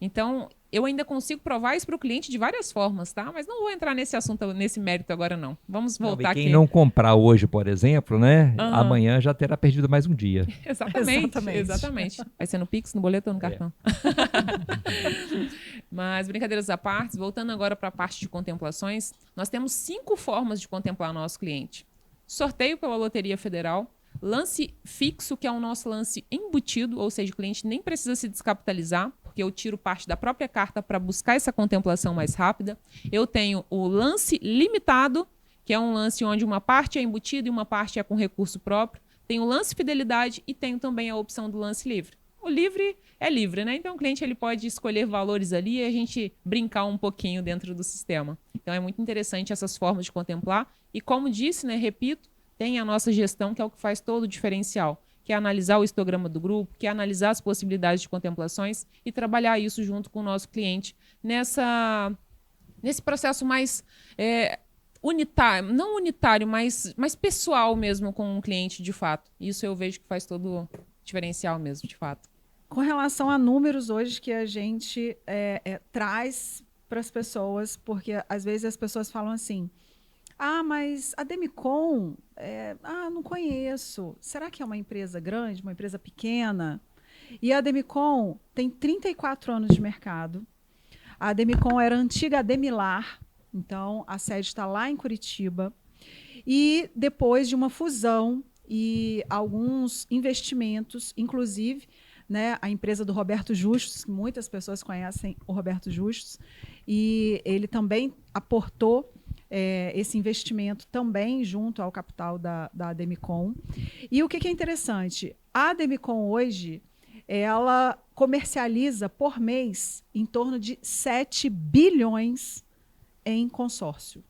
Então, eu ainda consigo provar isso para o cliente de várias formas, tá? Mas não vou entrar nesse assunto, nesse mérito agora, não. Vamos voltar aqui. Quem não comprar hoje, por exemplo, né? Aham. Amanhã já terá perdido mais um dia. Exatamente. Vai ser no Pix, no boleto ou no cartão. Mas, brincadeiras à parte, voltando agora para a parte de contemplações, nós temos 5 formas de contemplar nosso cliente. Sorteio pela Loteria Federal, lance fixo, que é o nosso lance embutido, ou seja, o cliente nem precisa se descapitalizar, porque eu tiro parte da própria carta para buscar essa contemplação mais rápida. Eu tenho o lance limitado, que é um lance onde uma parte é embutida e uma parte é com recurso próprio. Tem o lance fidelidade e tenho também a opção do lance livre. O livre é livre, né? Então o cliente ele pode escolher valores ali e a gente brincar um pouquinho dentro do sistema. Então é muito interessante essas formas de contemplar. E como disse, né, repito, tem a nossa gestão, que é o que faz todo o diferencial, que é analisar o histograma do grupo, que é analisar as possibilidades de contemplações e trabalhar isso junto com o nosso cliente nesse processo mais unitário, não unitário, mas mais pessoal mesmo com o cliente de fato. Isso eu vejo que faz todo o diferencial mesmo, de fato. Com relação a números hoje que a gente traz para as pessoas, porque às vezes as pessoas falam assim: ah, mas a Demicon, não conheço. Será que é uma empresa grande, uma empresa pequena? E a Demicon tem 34 anos de mercado. A Demicon era a antiga Ademilar, então a sede está lá em Curitiba. E depois de uma fusão e alguns investimentos, inclusive, né, a empresa do Roberto Justus, que muitas pessoas conhecem o Roberto Justus, e ele também aportou esse investimento também junto ao capital da Demicon. E o que é interessante? A Demicon hoje, ela comercializa por mês em torno de 7 bilhões em consórcio.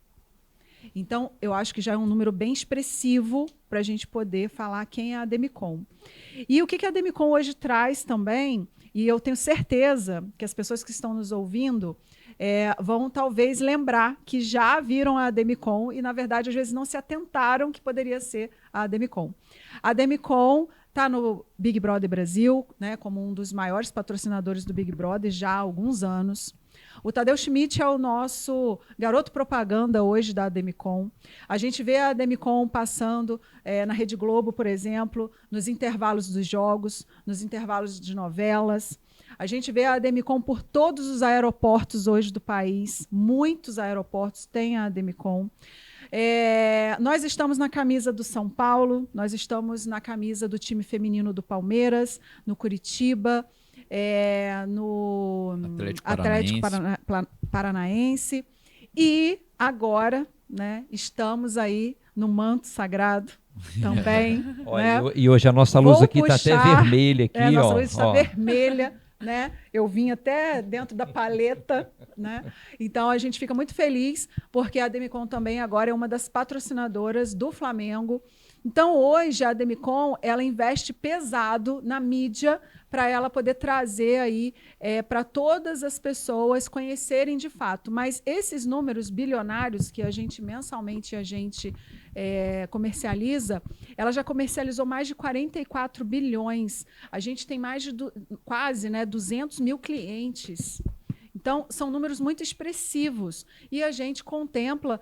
Então, eu acho que já é um número bem expressivo para a gente poder falar quem é a Demicon. E o que a Demicon hoje traz também, e eu tenho certeza que as pessoas que estão nos ouvindo vão talvez lembrar que já viram a Demicon e, na verdade, às vezes não se atentaram que poderia ser a Demicon. A Demicon está no Big Brother Brasil, né, como um dos maiores patrocinadores do Big Brother já há alguns anos. O Tadeu Schmidt é o nosso garoto propaganda hoje da Demicon. A gente vê a Demicon passando na Rede Globo, por exemplo, nos intervalos dos jogos, nos intervalos de novelas. A gente vê a Demicon por todos os aeroportos hoje do país. Muitos aeroportos têm a Demicon. Nós estamos na camisa do São Paulo, nós estamos na camisa do time feminino do Palmeiras, no Curitiba, no Atlético Paranaense. E agora, né, estamos aí no manto sagrado também. Olha, né? E hoje a nossa luz aqui está até vermelha. Aqui, a nossa luz está vermelha. Né? Eu vim até dentro da paleta, né? Então a gente fica muito feliz porque a Demicon também agora é uma das patrocinadoras do Flamengo. Então hoje a Demicon ela investe pesado na mídia para ela poder trazer aí para todas as pessoas conhecerem de fato. Mas esses números bilionários que a gente mensalmente comercializa, ela já comercializou mais de 44 bilhões. A gente tem mais de quase 200 mil clientes. Então, são números muito expressivos. E a gente contempla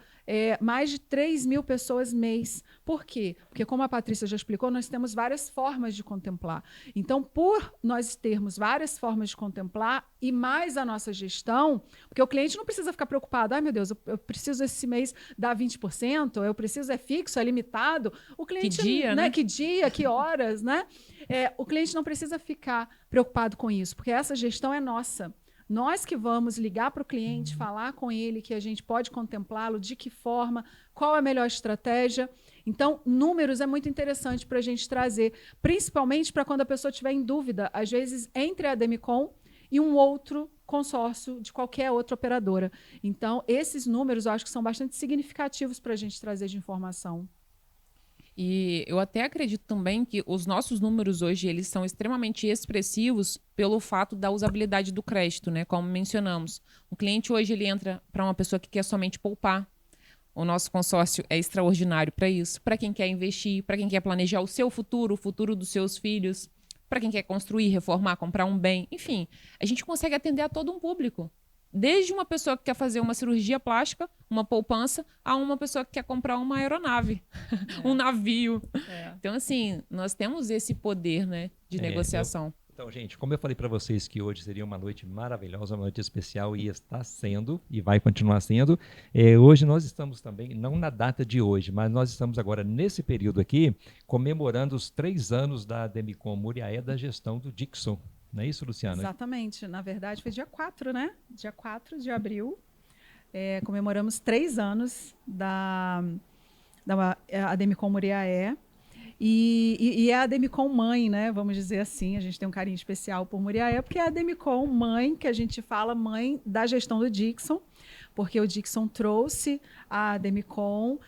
mais de 3 mil pessoas mês. Por quê? Porque, como a Patrícia já explicou, nós temos várias formas de contemplar. Então, por nós termos várias formas de contemplar e mais a nossa gestão, porque o cliente não precisa ficar preocupado, ai meu Deus, eu preciso esse mês dar 20%, eu preciso, é fixo, é limitado. O cliente, Que dia, né? Que dia, que horas, né? O cliente não precisa ficar preocupado com isso, porque essa gestão é nossa. Nós que vamos ligar para o cliente, falar com ele que a gente pode contemplá-lo, de que forma, qual a melhor estratégia. Então, números é muito interessante para a gente trazer, principalmente para quando a pessoa estiver em dúvida, às vezes, entre a Demicon e um outro consórcio de qualquer outra operadora. Então, esses números eu acho que são bastante significativos para a gente trazer de informação. E eu até acredito também que os nossos números hoje eles são extremamente expressivos pelo fato da usabilidade do crédito, né? Como mencionamos. O cliente hoje ele entra para uma pessoa que quer somente poupar. O nosso consórcio é extraordinário para isso. Para quem quer investir, para quem quer planejar o seu futuro, o futuro dos seus filhos, para quem quer construir, reformar, comprar um bem. Enfim, a gente consegue atender a todo um público. Desde uma pessoa que quer fazer uma cirurgia plástica, uma poupança, a uma pessoa que quer comprar uma aeronave, um navio. Então, assim, nós temos esse poder, né, de negociação. Então, gente, como eu falei para vocês que hoje seria uma noite maravilhosa, uma noite especial, e está sendo, e vai continuar sendo, hoje nós estamos também, não na data de hoje, mas nós estamos agora, nesse período aqui, comemorando os 3 anos da Demicon Muriaé, da gestão do Dixon. Não é isso, Luciana? Exatamente. Na verdade, foi dia 4, né? Dia 4 de abril. Comemoramos 3 anos da Demicon Muriaé. E é a Demicon mãe, né? Vamos dizer assim. A gente tem um carinho especial por Muriaé, porque é a Demicon mãe, que a gente fala mãe da gestão do Dixon, porque o Dixon trouxe a Demicon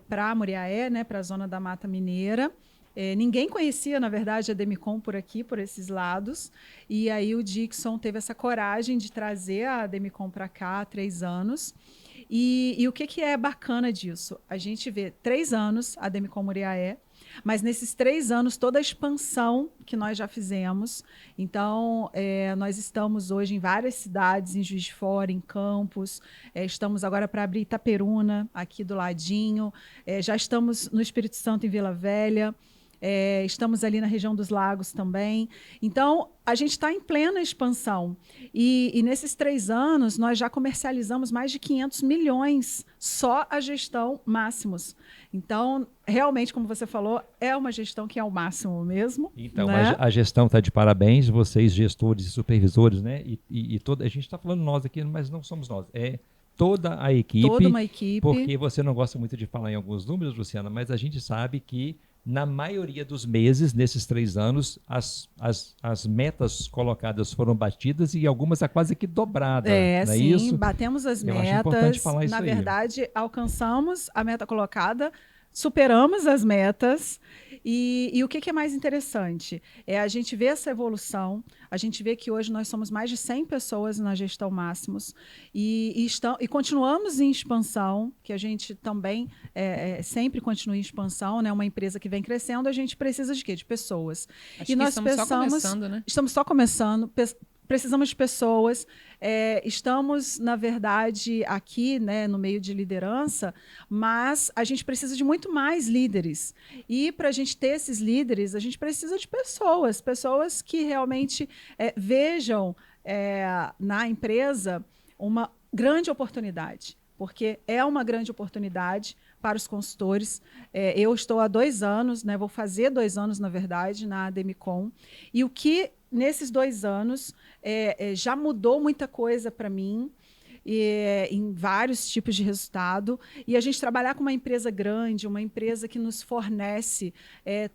para Muriaé, né? Para a zona da Mata Mineira. Ninguém conhecia, na verdade, a Demicon por aqui, por esses lados. E aí o Dixon teve essa coragem de trazer a Demicon para cá há 3 anos. E o que é bacana disso? A gente vê 3 anos a Demicon Muriaé, mas nesses 3 anos, toda a expansão que nós já fizemos. Então, nós estamos hoje em várias cidades, em Juiz de Fora, em Campos. Estamos agora para abrir Itaperuna, aqui do ladinho. Já estamos no Espírito Santo, em Vila Velha. Estamos ali na região dos lagos também. Então, a gente está em plena expansão. E nesses 3 anos, nós já comercializamos mais de 500 milhões, só a gestão Máximos. Então, realmente, como você falou, é uma gestão que é o máximo mesmo. Então, né? a gestão está de parabéns, vocês, gestores e supervisores, né? E toda, a gente está falando nós aqui, mas não somos nós. É toda a equipe. Toda uma equipe. Porque você não gosta muito de falar em alguns números, Luciana, mas a gente sabe que na maioria dos meses, nesses 3 anos, as metas colocadas foram batidas e algumas quase que dobradas. Não é sim, isso? batemos as Eu acho importante metas. falar isso Na aí. verdade, alcançamos a meta colocada, superamos as metas. E o que é mais interessante? A gente vê essa evolução, a gente vê que hoje nós somos mais de 100 pessoas na gestão Máximos e continuamos em expansão, que a gente também sempre continua em expansão, né? Uma empresa que vem crescendo, a gente precisa de quê? De pessoas. Acho e que nós estamos só pensamos, começando, né? estamos só começando, precisamos de pessoas. Estamos, na verdade, aqui, né, no meio de liderança, mas a gente precisa de muito mais líderes. E para a gente ter esses líderes, a gente precisa de pessoas que realmente vejam na empresa uma grande oportunidade, porque é uma grande oportunidade para os consultores. Eu estou há 2 anos, né, vou fazer 2 anos, na verdade, na Demicon, e o que nesses 2 anos já mudou muita coisa para mim, em vários tipos de resultado. E a gente trabalhar com uma empresa grande, uma empresa que nos fornece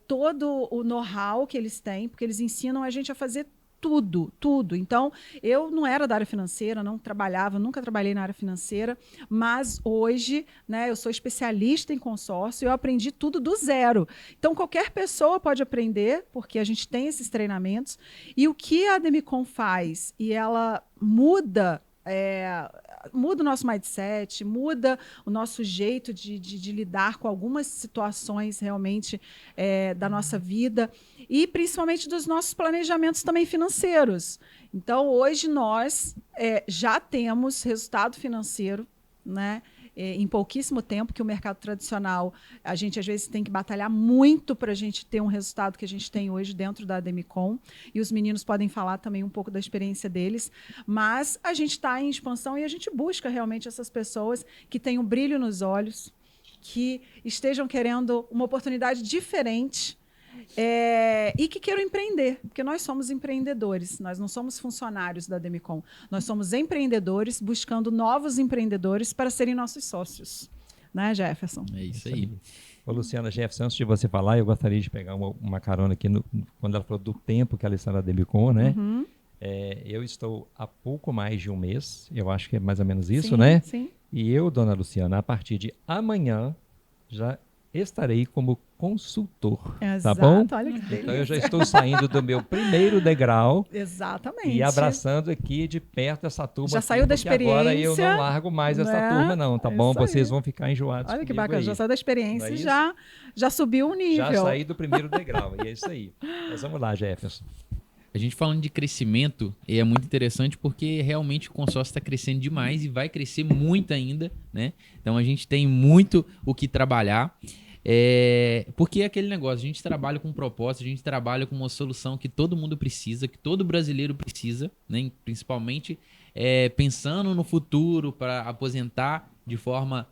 todo o know-how que eles têm, porque eles ensinam a gente a fazer tudo. Então, eu não era da área financeira, não trabalhava, nunca trabalhei na área financeira, mas hoje, né, eu sou especialista em consórcio, eu aprendi tudo do zero. Então, qualquer pessoa pode aprender, porque a gente tem esses treinamentos. E o que a Demicon faz? E ela muda o nosso mindset, muda o nosso jeito de lidar com algumas situações realmente da nossa vida e principalmente dos nossos planejamentos também financeiros. Então, hoje nós já temos resultado financeiro, né? Em pouquíssimo tempo, que o mercado tradicional, a gente às vezes tem que batalhar muito para a gente ter um resultado que a gente tem hoje dentro da Ademicon, e os meninos podem falar também um pouco da experiência deles, mas a gente está em expansão e a gente busca realmente essas pessoas que tenham brilho nos olhos, que estejam querendo uma oportunidade diferente, e que queiram empreender, porque nós somos empreendedores, nós não somos funcionários da Ademicon, nós somos empreendedores buscando novos empreendedores para serem nossos sócios, né, Jefferson? É isso aí. Ô, Luciana, Jefferson, antes de você falar, eu gostaria de pegar uma carona aqui, quando ela falou do tempo que ela está na Ademicon, né? Uhum. Eu estou há pouco mais de um mês, eu acho que é mais ou menos isso, Sim, né? sim. E eu, dona Luciana, a partir de amanhã, já estarei como consultor, Exato, tá bom? olha que Então eu delícia. já estou saindo do meu primeiro degrau Exatamente. e abraçando aqui de perto essa turma. Já aqui, saiu da porque agora eu experiência, não largo mais essa né? turma não, tá bom? Isso aí. Vocês vão ficar enjoados Olha que comigo bacana, aí. já saiu da experiência Não é e isso? já subiu o nível. Já saí do primeiro degrau, e é isso aí. Mas vamos lá, Jefferson. A gente falando de crescimento, é muito interessante porque realmente o consórcio está crescendo demais e vai crescer muito ainda, né? Então a gente tem muito o que trabalhar. Porque é aquele negócio, a gente trabalha com um propósito, a gente trabalha com uma solução que todo mundo precisa, que todo brasileiro precisa, né? Principalmente pensando no futuro para aposentar de forma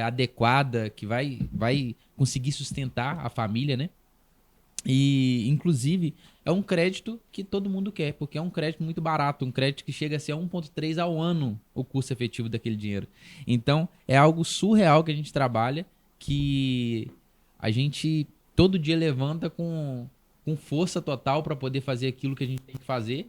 adequada, que vai conseguir sustentar a família, né? E, inclusive, é um crédito que todo mundo quer, porque é um crédito muito barato, um crédito que chega a ser 1,3 ao ano o custo efetivo daquele dinheiro. Então, é algo surreal que a gente trabalha, que a gente todo dia levanta com força total para poder fazer aquilo que a gente tem que fazer,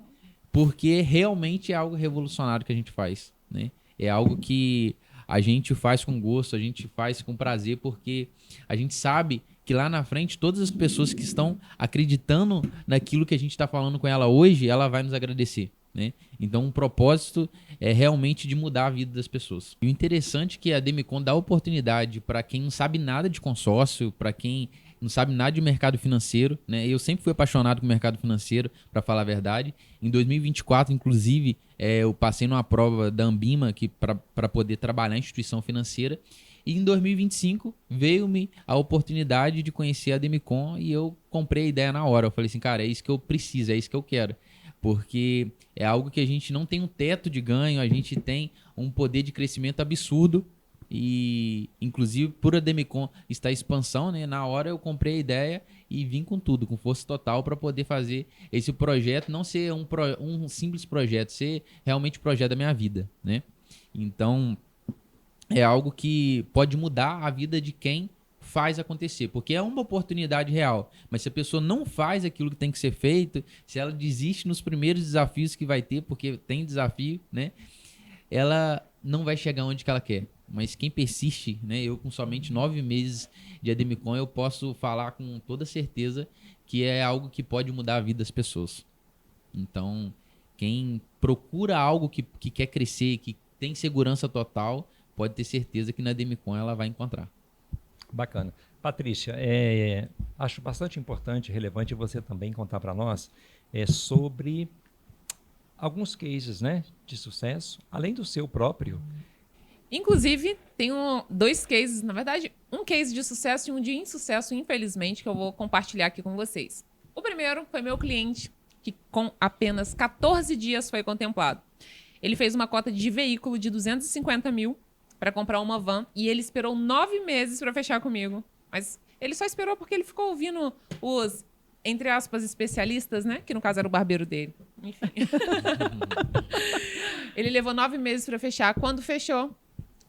porque realmente é algo revolucionário que a gente faz, né? É algo que a gente faz com gosto, a gente faz com prazer, porque a gente sabe que lá na frente, todas as pessoas que estão acreditando naquilo que a gente está falando com ela hoje, ela vai nos agradecer, né? Então, o propósito é realmente de mudar a vida das pessoas. E o interessante é que a Ademicon dá oportunidade para quem não sabe nada de consórcio, para quem não sabe nada de mercado financeiro, né? Eu sempre fui apaixonado com o mercado financeiro, para falar a verdade. Em 2024, inclusive, eu passei numa prova da Ambima para poder trabalhar em instituição financeira. E em 2025 veio-me a oportunidade de conhecer a Ademicon e eu comprei a ideia na hora. Eu falei assim, cara, é isso que eu preciso, é isso que eu quero. Porque é algo que a gente não tem um teto de ganho, a gente tem um poder de crescimento absurdo. E, inclusive, por a Ademicon estar em expansão, né? Na hora eu comprei a ideia e vim com tudo, com força total, para poder fazer esse projeto, não ser um simples projeto, ser realmente o projeto da minha vida, né? Então, é algo que pode mudar a vida de quem faz acontecer, porque é uma oportunidade real, mas se a pessoa não faz aquilo que tem que ser feito, se ela desiste nos primeiros desafios que vai ter, porque tem desafio, né? Ela não vai chegar onde que ela quer. Mas quem persiste, né? Eu com somente 9 meses de Ademicon, eu posso falar com toda certeza que é algo que pode mudar a vida das pessoas. Então, quem procura algo que quer crescer, que tem segurança total, pode ter certeza que na Ademicon ela vai encontrar. Bacana. Patrícia, acho bastante importante e relevante você também contar para nós sobre alguns cases, né, de sucesso, além do seu próprio. Inclusive, tenho 2 cases, na verdade, um case de sucesso e um de insucesso, infelizmente, que eu vou compartilhar aqui com vocês. O primeiro foi meu cliente, que com apenas 14 dias foi contemplado. Ele fez uma cota de veículo de 250 mil para comprar uma van e ele esperou 9 meses para fechar comigo. Mas ele só esperou porque ele ficou ouvindo os, entre aspas, especialistas, né? Que no caso era o barbeiro dele. Enfim. Ele levou 9 meses para fechar. Quando fechou,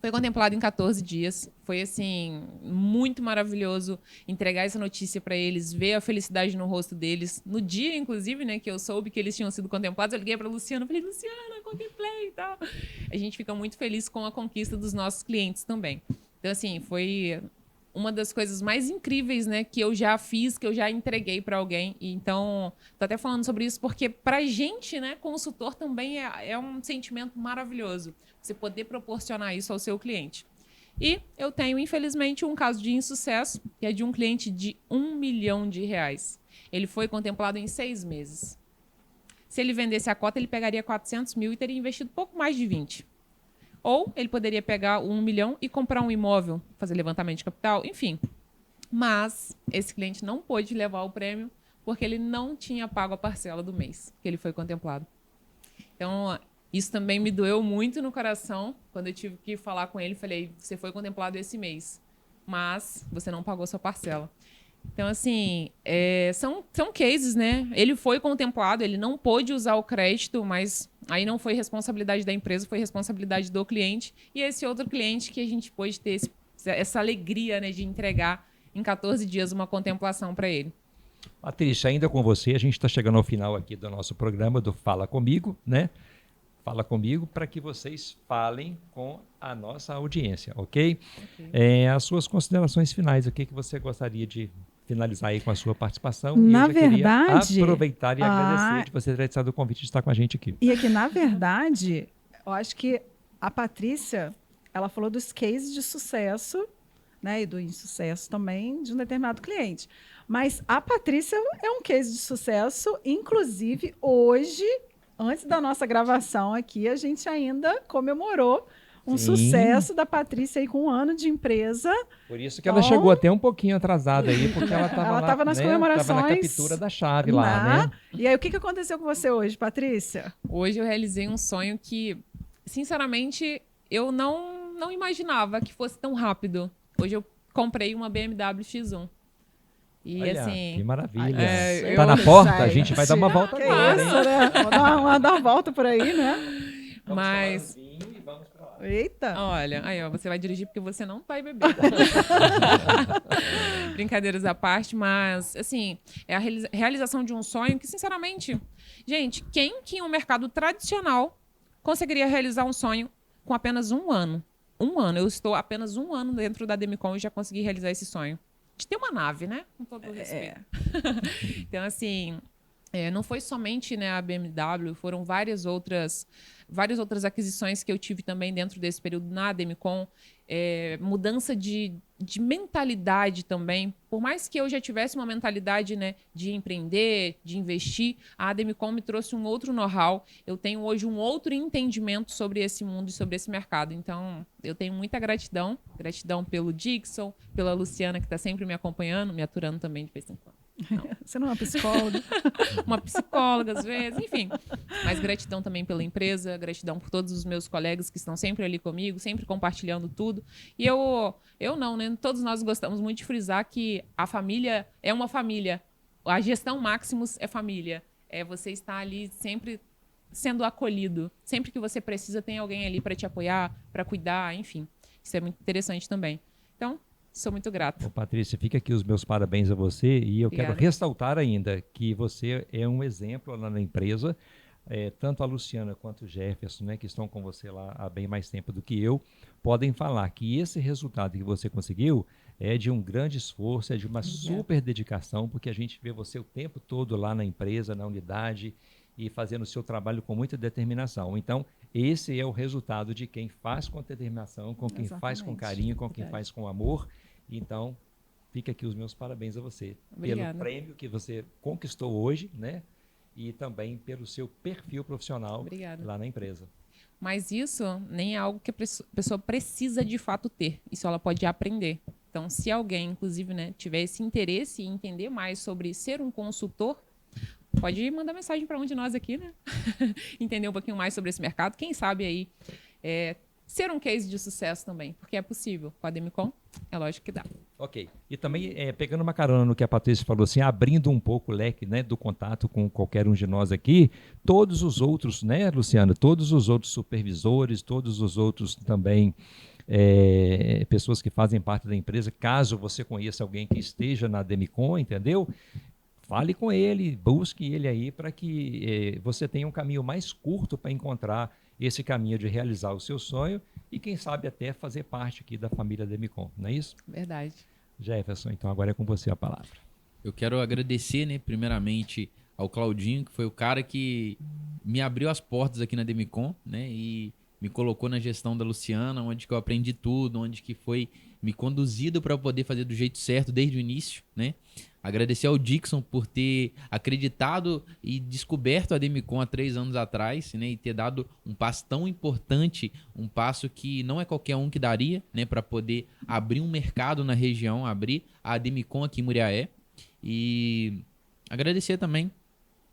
foi contemplado em 14 dias. Foi, assim, muito maravilhoso entregar essa notícia para eles, ver a felicidade no rosto deles. No dia, inclusive, né, que eu soube que eles tinham sido contemplados, eu liguei para a Luciana. Falei, Luciana, contemplei e tal. A gente fica muito feliz com a conquista dos nossos clientes também. Então, assim, foi uma das coisas mais incríveis, né, que eu já fiz, que eu já entreguei para alguém. E então, tô até falando sobre isso porque pra gente, né, consultor também é um sentimento maravilhoso. Você poder proporcionar isso ao seu cliente. E eu tenho, infelizmente, um caso de insucesso, que é de um cliente de R$1 milhão. Ele foi contemplado em 6 meses. Se ele vendesse a cota, ele pegaria 400 mil e teria investido pouco mais de 20. Ou ele poderia pegar 1 milhão e comprar um imóvel, fazer levantamento de capital, enfim. Mas esse cliente não pôde levar o prêmio porque ele não tinha pago a parcela do mês que ele foi contemplado. Então, isso também me doeu muito no coração quando eu tive que falar com ele. Falei, você foi contemplado esse mês, mas você não pagou sua parcela. Então, assim, são cases, né? Ele foi contemplado, ele não pôde usar o crédito, mas aí não foi responsabilidade da empresa, foi responsabilidade do cliente. E esse outro cliente que a gente pôde ter essa alegria, né, de entregar em 14 dias uma contemplação para ele. Patrícia, ainda com você, a gente está chegando ao final aqui do nosso programa do Fala Comigo, né? Fala comigo para que vocês falem com a nossa audiência, ok? As suas considerações finais, o que você gostaria de finalizar aí com a sua participação? Na E eu já verdade, queria aproveitar e agradecer de você ter aceitado o convite de estar com a gente aqui. E aqui, na verdade, eu acho que a Patrícia, ela falou dos cases de sucesso, né, e do insucesso também de um determinado cliente. Mas a Patrícia é um case de sucesso, inclusive hoje, antes da nossa gravação aqui, a gente ainda comemorou um sucesso da Patrícia aí com 1 ano de empresa. Por isso que ela chegou até um pouquinho atrasada aí, porque ela estava nas né, comemorações. Estava na captura da chave lá, né? E aí, o que aconteceu com você hoje, Patrícia? Hoje eu realizei um sonho que, sinceramente, eu não imaginava que fosse tão rápido. Hoje eu comprei uma BMW X1. E Olha, assim, que maravilha. Tá na porta? A gente vai dar uma volta Que agora, isso, hein? né? Vamos dar uma volta por aí, né? mas E vamos pra lá. Eita! olha, aí ó, você vai dirigir porque você não vai beber. Brincadeiras à parte, mas assim, é a realização de um sonho que, sinceramente, gente, quem que em um mercado tradicional conseguiria realizar um sonho com apenas 1 ano? 1 ano. Eu estou apenas 1 ano dentro da Demicon e já consegui realizar esse sonho. De ter uma nave, né? Com todo o respeito. Então, assim, não foi somente, né, a BMW, foram várias outras aquisições que eu tive também dentro desse período na Demicon. Mudança de mentalidade também. Por mais que eu já tivesse uma mentalidade, né, de empreender, de investir, a Demicon me trouxe um outro know-how. Eu tenho hoje um outro entendimento sobre esse mundo e sobre esse mercado. Então, eu tenho muita gratidão. Gratidão pelo Dixon, pela Luciana, que está sempre me acompanhando, me aturando também de vez em quando. Você não é uma psicóloga? Uma psicóloga, às vezes, enfim. Mas gratidão também pela empresa, gratidão por todos os meus colegas que estão sempre ali comigo, sempre compartilhando tudo. E eu não, né? Todos nós gostamos muito de frisar que a família é uma família. A gestão Maximus é família. Você estar ali sempre sendo acolhido. Sempre que você precisa, tem alguém ali para te apoiar, para cuidar, enfim. Isso é muito interessante também. Então, sou muito grata. Ô, Patrícia, fica aqui os meus parabéns a você e eu Obrigada. quero ressaltar ainda que você é um exemplo lá na empresa, tanto a Luciana quanto o Jefferson, né, que estão com você lá há bem mais tempo do que eu, podem falar que esse resultado que você conseguiu é de um grande esforço, é de uma super dedicação, porque a gente vê você o tempo todo lá na empresa, na unidade e fazendo o seu trabalho com muita determinação. Então, esse é o resultado de quem faz com determinação, com quem faz com carinho, com quem faz com amor. Então, fica aqui os meus parabéns a você. Obrigada. Pelo prêmio que você conquistou hoje, né? E também pelo seu perfil profissional Obrigada. lá na empresa. Mas isso nem é algo que a pessoa precisa de fato ter. Isso ela pode aprender. Então, se alguém, inclusive, né, tiver esse interesse em entender mais sobre ser um consultor, pode mandar mensagem para um de nós aqui, né? Entender um pouquinho mais sobre esse mercado. Quem sabe aí ser um case de sucesso também, porque é possível. Com a Demicon, é lógico que dá. Ok. E também, pegando uma carona no que a Patrícia falou, assim, abrindo um pouco o leque, né, do contato com qualquer um de nós aqui, todos os outros, né, Luciana, todos os outros supervisores, todos os outros também pessoas que fazem parte da empresa, caso você conheça alguém que esteja na Demicon, entendeu? Fale com ele, busque ele aí para que você tenha um caminho mais curto para encontrar esse caminho de realizar o seu sonho e, quem sabe, até fazer parte aqui da família Demicon, não é isso? Verdade. Jefferson, então agora é com você a palavra. Eu quero agradecer, né, primeiramente ao Claudinho, que foi o cara que me abriu as portas aqui na Demicon, né, e me colocou na gestão da Luciana, onde que eu aprendi tudo, onde que foi me conduzido para poder fazer do jeito certo desde o início, né? Agradecer ao Dixon por ter acreditado e descoberto a Demicon há 3 anos atrás, né, e ter dado um passo tão importante, um passo que não é qualquer um que daria, né, para poder abrir um mercado na região, abrir a Demicon aqui em Muriaé. E agradecer também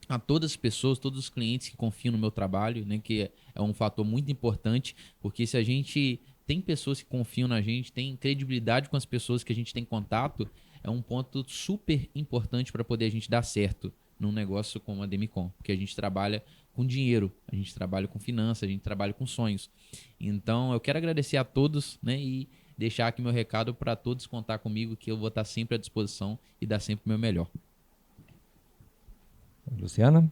a todas as pessoas, todos os clientes que confiam no meu trabalho, né, que é um fator muito importante, porque se a gente tem pessoas que confiam na gente, tem credibilidade com as pessoas que a gente tem contato, é um ponto super importante para poder a gente dar certo num negócio como a Demicon, porque a gente trabalha com dinheiro, a gente trabalha com finanças, a gente trabalha com sonhos. Então, eu quero agradecer a todos, né, e deixar aqui meu recado para todos contar comigo, que eu vou estar sempre à disposição e dar sempre o meu melhor. Luciana?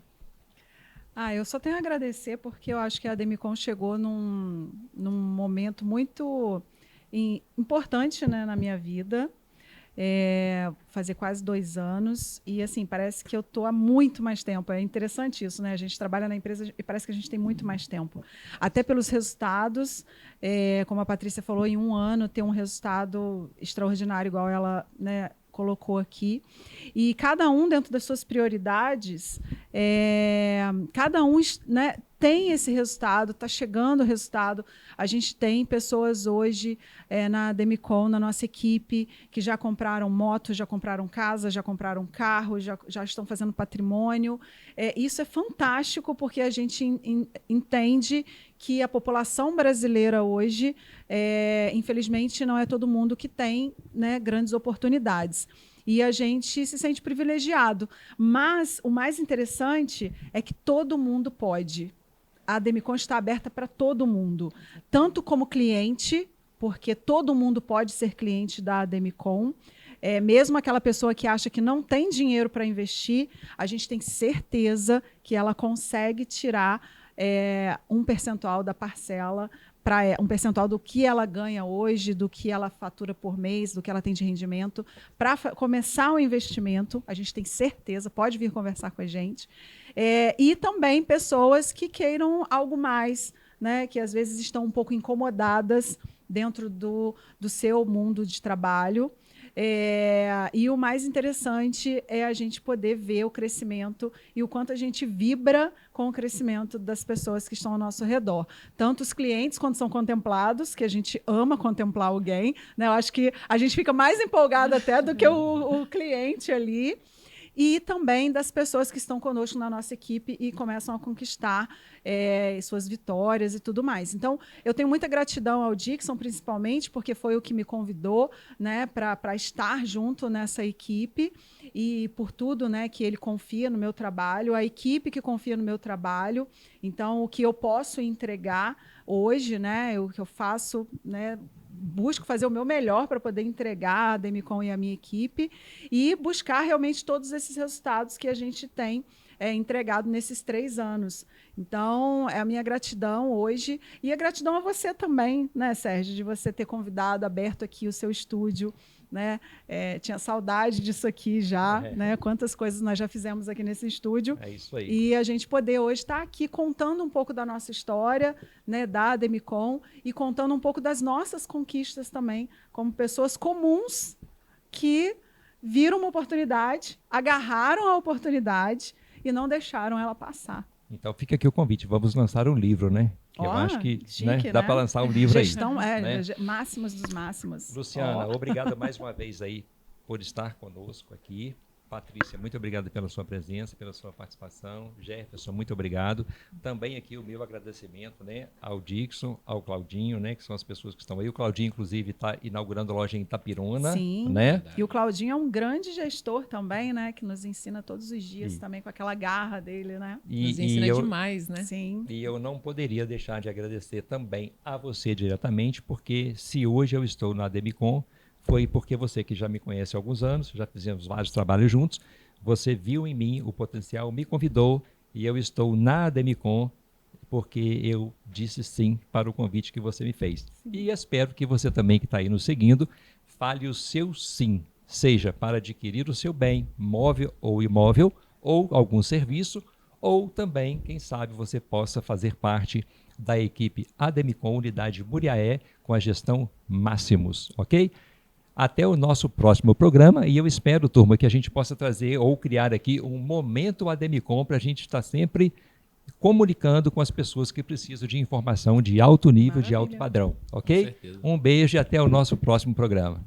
Eu só tenho a agradecer porque eu acho que a Demicon chegou num momento muito importante, né, na minha vida. Fazer quase 2 anos e assim, parece que eu estou há muito mais tempo. É interessante isso, né? A gente trabalha na empresa e parece que a gente tem muito mais tempo. Até pelos resultados, como a Patrícia falou, em 1 ano ter um resultado extraordinário igual ela, né, colocou aqui. E cada um dentro das suas prioridades, cada um, né, tem esse resultado, está chegando o resultado. A gente tem pessoas hoje na Demicon, na nossa equipe, que já compraram moto, já compraram casa, já compraram carro, já estão fazendo patrimônio. Isso é fantástico, porque a gente entende que a população brasileira hoje, infelizmente, não é todo mundo que tem, né, grandes oportunidades. E a gente se sente privilegiado. Mas o mais interessante é que todo mundo pode. A Demicon está aberta para todo mundo, tanto como cliente, porque todo mundo pode ser cliente da Demicon, mesmo aquela pessoa que acha que não tem dinheiro para investir, a gente tem certeza que ela consegue tirar um percentual da parcela, um percentual do que ela ganha hoje, do que ela fatura por mês, do que ela tem de rendimento, para começar o investimento. A gente tem certeza, pode vir conversar com a gente. E também pessoas que queiram algo mais, né, que às vezes estão um pouco incomodadas dentro do seu mundo de trabalho. E o mais interessante é a gente poder ver o crescimento e o quanto a gente vibra com o crescimento das pessoas que estão ao nosso redor. Tanto os clientes, quando são contemplados, que a gente ama contemplar alguém, né? Eu acho que a gente fica mais empolgado até do que o cliente ali. E também das pessoas que estão conosco na nossa equipe e começam a conquistar suas vitórias e tudo mais. Então, eu tenho muita gratidão ao Dixon, principalmente, porque foi o que me convidou, né, para estar junto nessa equipe e por tudo, né, que ele confia no meu trabalho, a equipe que confia no meu trabalho. Então, o que eu posso entregar hoje, né, o que eu faço, né, busco fazer o meu melhor para poder entregar a Demicon e a minha equipe e buscar realmente todos esses resultados que a gente tem entregado nesses 3 anos. Então, é a minha gratidão hoje e a gratidão a você também, né, Sérgio, de você ter convidado, aberto aqui o seu estúdio, né? Tinha saudade disso aqui já, né? Quantas coisas nós já fizemos aqui nesse estúdio. É isso aí. E a gente poder hoje estar aqui contando um pouco da nossa história, né, da Demicon, e contando um pouco das nossas conquistas também, como pessoas comuns que viram uma oportunidade, agarraram a oportunidade e não deixaram ela passar. Então fica aqui o convite, vamos lançar um livro, né? Eu acho que chique, né? Dá para lançar um livro Gestão, aí. Né? Máximos dos máximos. Luciana, obrigado mais uma vez aí por estar conosco aqui. Patrícia, muito obrigado pela sua presença, pela sua participação. Jefferson, muito obrigado. Também aqui o meu agradecimento, né, ao Dixon, ao Claudinho, né, que são as pessoas que estão aí. O Claudinho, inclusive, está inaugurando a loja em Itapirona. Sim, né? E o Claudinho é um grande gestor também, né, que nos ensina todos os dias também com aquela garra dele, né? Nos ensina demais, né? Sim. E eu não poderia deixar de agradecer também a você diretamente, porque se hoje eu estou na Demicon, foi porque você que já me conhece há alguns anos, já fizemos vários trabalhos juntos, você viu em mim o potencial, me convidou e eu estou na Demicon porque eu disse sim para o convite que você me fez. Sim. E espero que você também que está aí nos seguindo, fale o seu sim, seja para adquirir o seu bem, móvel ou imóvel, ou algum serviço, ou também, quem sabe, você possa fazer parte da equipe Demicon Unidade Muriaé com a gestão Máximos, ok? Até o nosso próximo programa e eu espero, turma, que a gente possa trazer ou criar aqui um momento Ademicon para a gente estar sempre comunicando com as pessoas que precisam de informação de alto nível, de alto Maravilha. padrão, Com ok? certeza. Um beijo e até o nosso próximo programa.